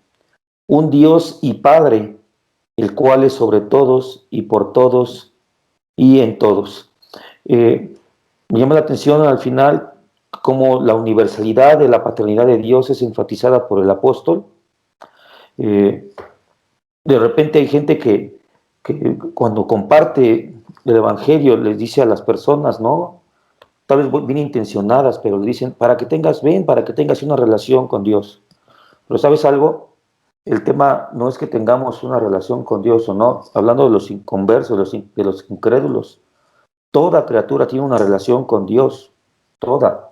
un Dios y Padre, el cual es sobre todos y por todos y en todos. Me llama la atención al final cómo la universalidad de la paternidad de Dios es enfatizada por el apóstol. De repente hay gente que cuando comparte el Evangelio les dice a las personas, ¿no?, tal vez bien intencionadas, pero le dicen, para que tengas una relación con Dios. Pero ¿sabes algo? El tema no es que tengamos una relación con Dios o no. Hablando de los inconversos, de los incrédulos, toda criatura tiene una relación con Dios, toda.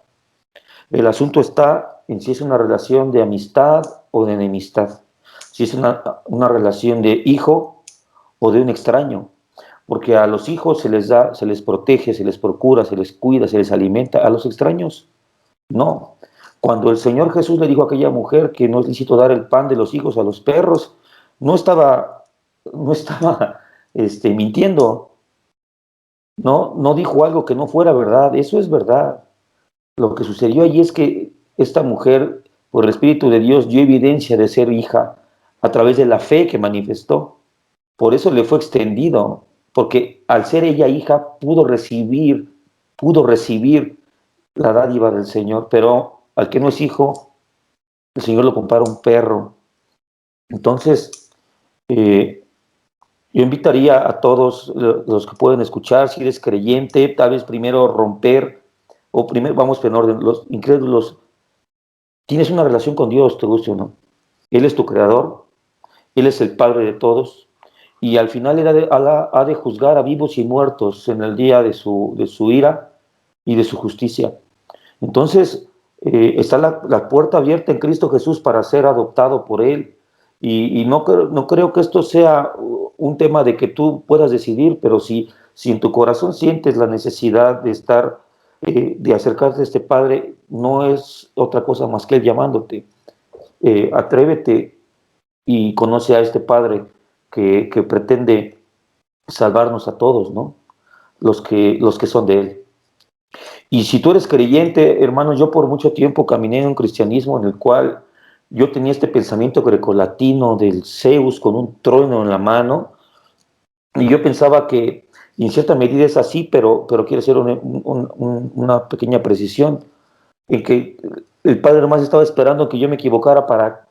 El asunto está en si es una relación de amistad o de enemistad, si es una relación de hijo o de un extraño, porque a los hijos se les da, se les protege, se les procura, se les cuida, se les alimenta. A los extraños, no. Cuando el Señor Jesús le dijo a aquella mujer que no es lícito dar el pan de los hijos a los perros, no estaba mintiendo. no dijo algo que no fuera verdad, eso es verdad. Lo que sucedió allí es que esta mujer, por el Espíritu de Dios, dio evidencia de ser hija a través de la fe que manifestó. Por eso le fue extendido, porque al ser ella hija pudo recibir la dádiva del Señor, pero al que no es hijo, el Señor lo compara a un perro. Entonces, yo invitaría a todos los que pueden escuchar, si eres creyente, tal vez primero romper, o primero, vamos en orden, los incrédulos, tienes una relación con Dios, te guste o no. Él es tu creador, Él es el Padre de todos, y al final Él ha de juzgar a vivos y muertos en el día de su ira y de su justicia. Entonces, está la puerta abierta en Cristo Jesús para ser adoptado por Él. Y no creo que esto sea un tema de que tú puedas decidir, pero si en tu corazón sientes la necesidad de acercarte a este Padre, no es otra cosa más que Él llamándote. Atrévete y conoce a este Padre que pretende salvarnos a todos, ¿no? Los que son de Él. Y si tú eres creyente, hermano, yo por mucho tiempo caminé en un cristianismo en el cual yo tenía este pensamiento grecolatino del Zeus con un trueno en la mano, y yo pensaba que en cierta medida es así, pero quiero hacer una pequeña precisión, en que el Padre más estaba esperando que yo me equivocara para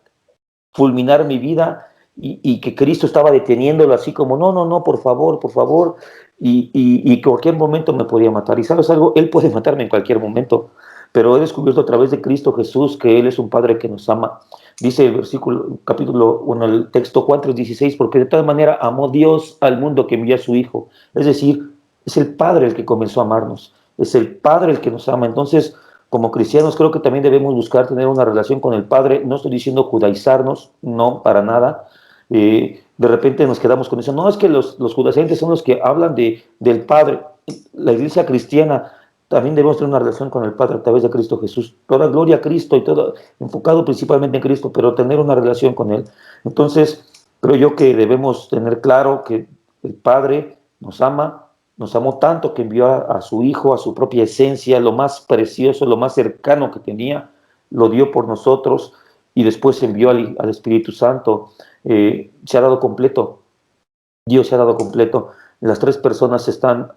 fulminar mi vida, y que Cristo estaba deteniéndolo así como, no, por favor, y cualquier momento me podía matar. Y ¿sabes algo? Él puede matarme en cualquier momento, pero he descubierto a través de Cristo Jesús que Él es un Padre que nos ama. Dice el el texto 4:16, porque de tal manera amó Dios al mundo que envió a su Hijo. Es decir, es el Padre el que comenzó a amarnos, es el Padre el que nos ama. Entonces, como cristianos, creo que también debemos buscar tener una relación con el Padre. No estoy diciendo judaizarnos, no, para nada. De repente nos quedamos con eso. No, es que los judaizantes son los que hablan del Padre. La iglesia cristiana también debemos tener una relación con el Padre a través de Cristo Jesús. Toda gloria a Cristo y todo enfocado principalmente en Cristo, pero tener una relación con Él. Entonces, creo yo que debemos tener claro que el Padre nos ama, nos amó tanto que envió a su Hijo, a su propia esencia, lo más precioso, lo más cercano que tenía, lo dio por nosotros, y después envió al Espíritu Santo. Se ha dado completo, Dios se ha dado completo. Las tres personas están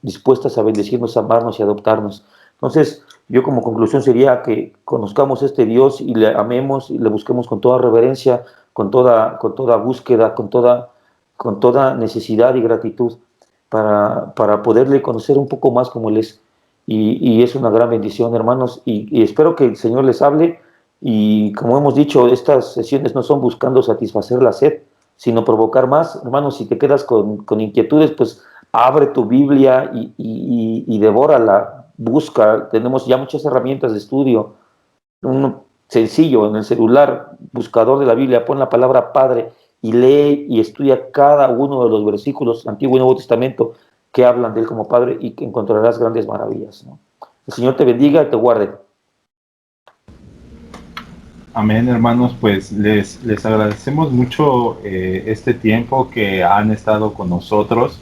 dispuestas a bendecirnos, a amarnos y a adoptarnos. Entonces, yo como conclusión sería que conozcamos a este Dios y le amemos y le busquemos con toda reverencia, con toda búsqueda, con toda necesidad y gratitud, para poderle conocer un poco más como Él es. Y es una gran bendición, hermanos, y espero que el Señor les hable. Y como hemos dicho, estas sesiones no son buscando satisfacer la sed, sino provocar más. Hermanos, si te quedas con inquietudes, pues abre tu Biblia y devórala, busca. Tenemos ya muchas herramientas de estudio. Uno sencillo, en el celular, buscador de la Biblia, pon la palabra Padre y lee y estudia cada uno de los versículos, Antiguo y Nuevo Testamento, que hablan de Él como Padre, y que encontrarás grandes maravillas, ¿no? El Señor te bendiga y te guarde. Amén, hermanos, pues les agradecemos mucho este tiempo que han estado con nosotros.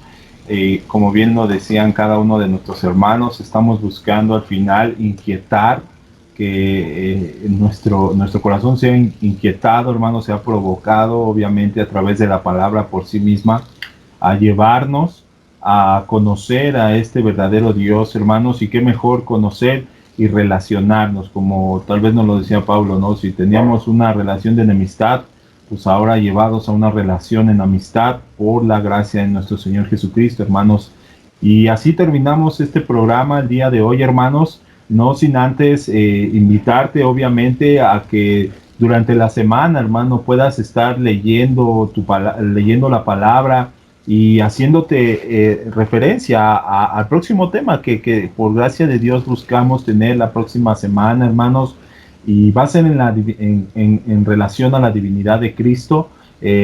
Como bien lo decían cada uno de nuestros hermanos, estamos buscando al final inquietar, que nuestro corazón sea inquietado, hermanos, sea provocado, obviamente, a través de la palabra por sí misma, a llevarnos a conocer a este verdadero Dios, hermanos, y qué mejor conocer y relacionarnos, como tal vez nos lo decía Pablo, ¿no? Si teníamos una relación de enemistad, pues ahora llevados a una relación en amistad por la gracia de nuestro Señor Jesucristo, hermanos. Y así terminamos este programa el día de hoy, hermanos, no sin antes invitarte, obviamente, a que durante la semana, hermano, puedas estar leyendo la palabra y haciéndote referencia al próximo tema que por gracia de Dios buscamos tener la próxima semana, hermanos, y va a ser en relación a la divinidad de Cristo.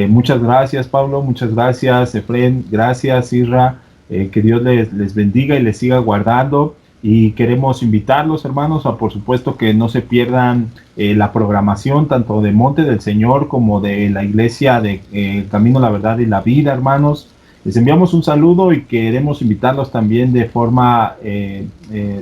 Muchas gracias, Pablo, muchas gracias, Efren, gracias, Isra, que Dios les bendiga y les siga guardando. Y queremos invitarlos, hermanos, a por supuesto que no se pierdan la programación tanto de Monte del Señor como de la iglesia de Camino, la Verdad y la Vida, hermanos. Les enviamos un saludo y queremos invitarlos también de forma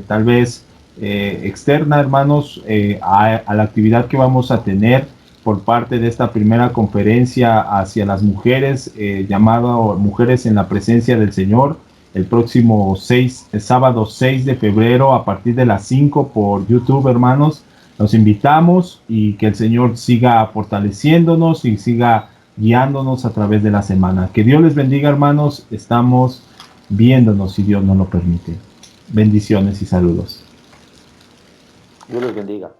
tal vez externa, hermanos, a la actividad que vamos a tener por parte de esta primera conferencia hacia las mujeres, llamado Mujeres en la Presencia del Señor, el próximo sábado 6 de febrero a partir de las 5 por YouTube, hermanos. Los invitamos y que el Señor siga fortaleciéndonos y siga guiándonos a través de la semana. Que Dios les bendiga, hermanos. Estamos viéndonos si Dios nos lo permite. Bendiciones y saludos. Dios les bendiga.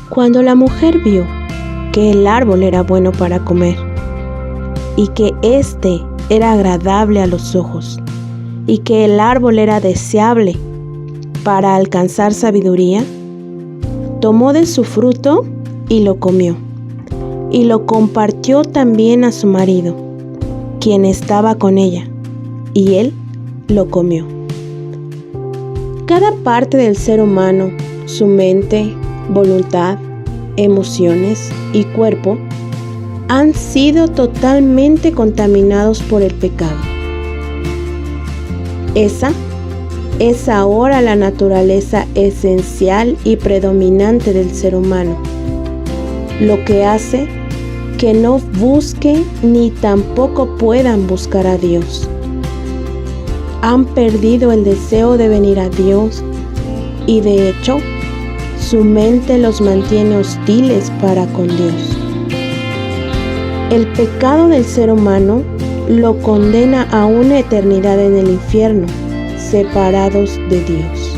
Cuando la mujer vio que el árbol era bueno para comer, y que éste era agradable a los ojos, y que el árbol era deseable para alcanzar sabiduría, tomó de su fruto y lo comió, y lo compartió también a su marido, quien estaba con ella, y él lo comió. Cada parte del ser humano, su mente, voluntad, emociones y cuerpo han sido totalmente contaminados por el pecado. Esa es ahora la naturaleza esencial y predominante del ser humano, lo que hace que no busque ni tampoco puedan buscar a Dios. Han perdido el deseo de venir a Dios y de hecho, su mente los mantiene hostiles para con Dios. El pecado del ser humano lo condena a una eternidad en el infierno, separados de Dios.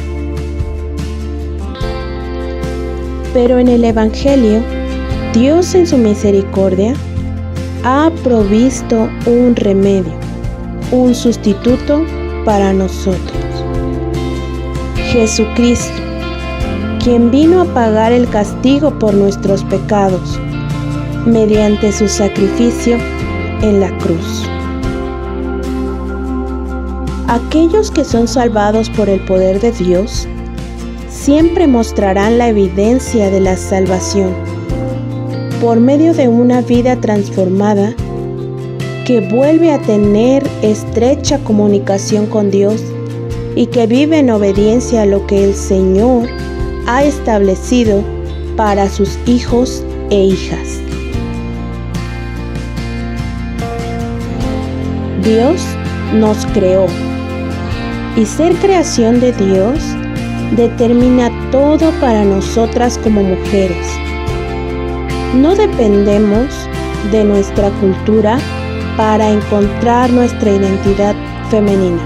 Pero en el Evangelio, Dios en su misericordia ha provisto un remedio, un sustituto para nosotros. Jesucristo, quien vino a pagar el castigo por nuestros pecados mediante su sacrificio en la cruz. Aquellos que son salvados por el poder de Dios siempre mostrarán la evidencia de la salvación por medio de una vida transformada que vuelve a tener estrecha comunicación con Dios y que vive en obediencia a lo que el Señor ha establecido para sus hijos e hijas. Dios nos creó y ser creación de Dios determina todo para nosotras como mujeres. No dependemos de nuestra cultura para encontrar nuestra identidad femenina.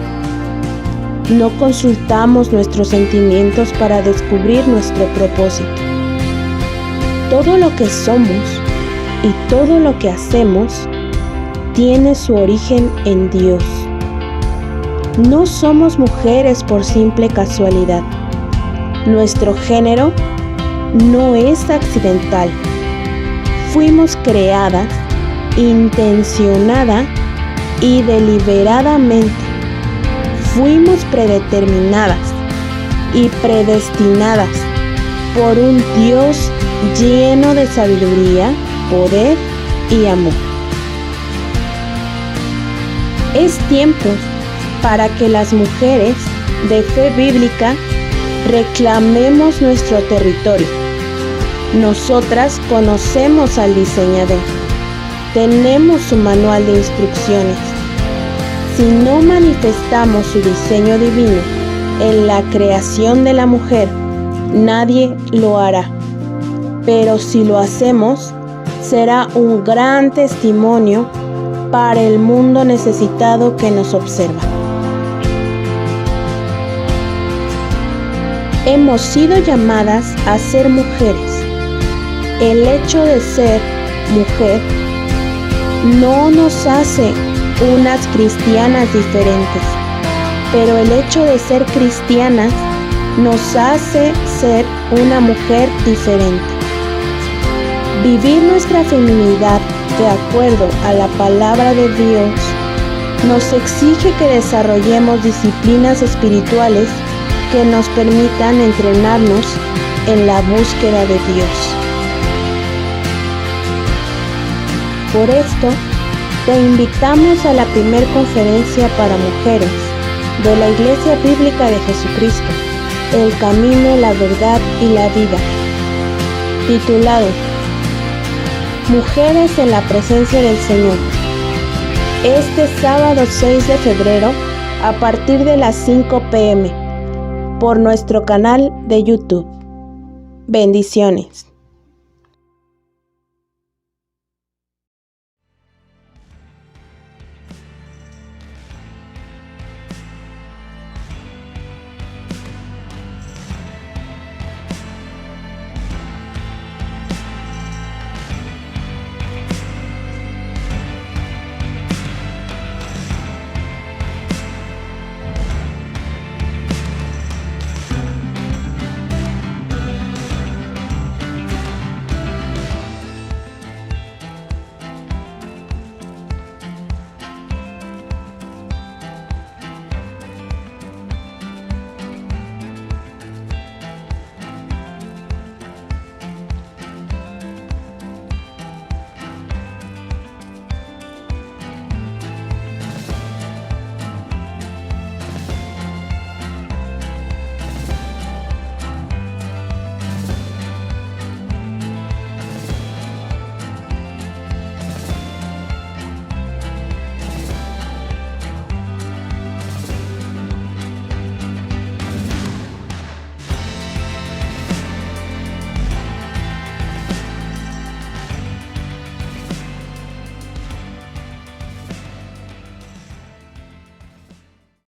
No consultamos nuestros sentimientos para descubrir nuestro propósito. Todo lo que somos y todo lo que hacemos tiene su origen en Dios. No somos mujeres por simple casualidad. Nuestro género no es accidental. Fuimos creadas, intencionada y deliberadamente. Fuimos predeterminadas y predestinadas por un Dios lleno de sabiduría, poder y amor. Es tiempo para que las mujeres de fe bíblica reclamemos nuestro territorio. Nosotras conocemos al diseñador. Tenemos su manual de instrucciones. Si no manifestamos su diseño divino en la creación de la mujer, nadie lo hará. Pero si lo hacemos, será un gran testimonio para el mundo necesitado que nos observa. Hemos sido llamadas a ser mujeres. El hecho de ser mujer no nos hace unas cristianas diferentes, pero el hecho de ser cristianas nos hace ser una mujer diferente. Vivir nuestra feminidad de acuerdo a la palabra de Dios nos exige que desarrollemos disciplinas espirituales que nos permitan entrenarnos en la búsqueda de Dios. Por esto, te invitamos a la primer conferencia para mujeres de la Iglesia Bíblica de Jesucristo, El Camino, la Verdad y la Vida, titulado Mujeres en la Presencia del Señor, este sábado 6 de febrero a partir de las 5 p.m. por nuestro canal de YouTube. Bendiciones.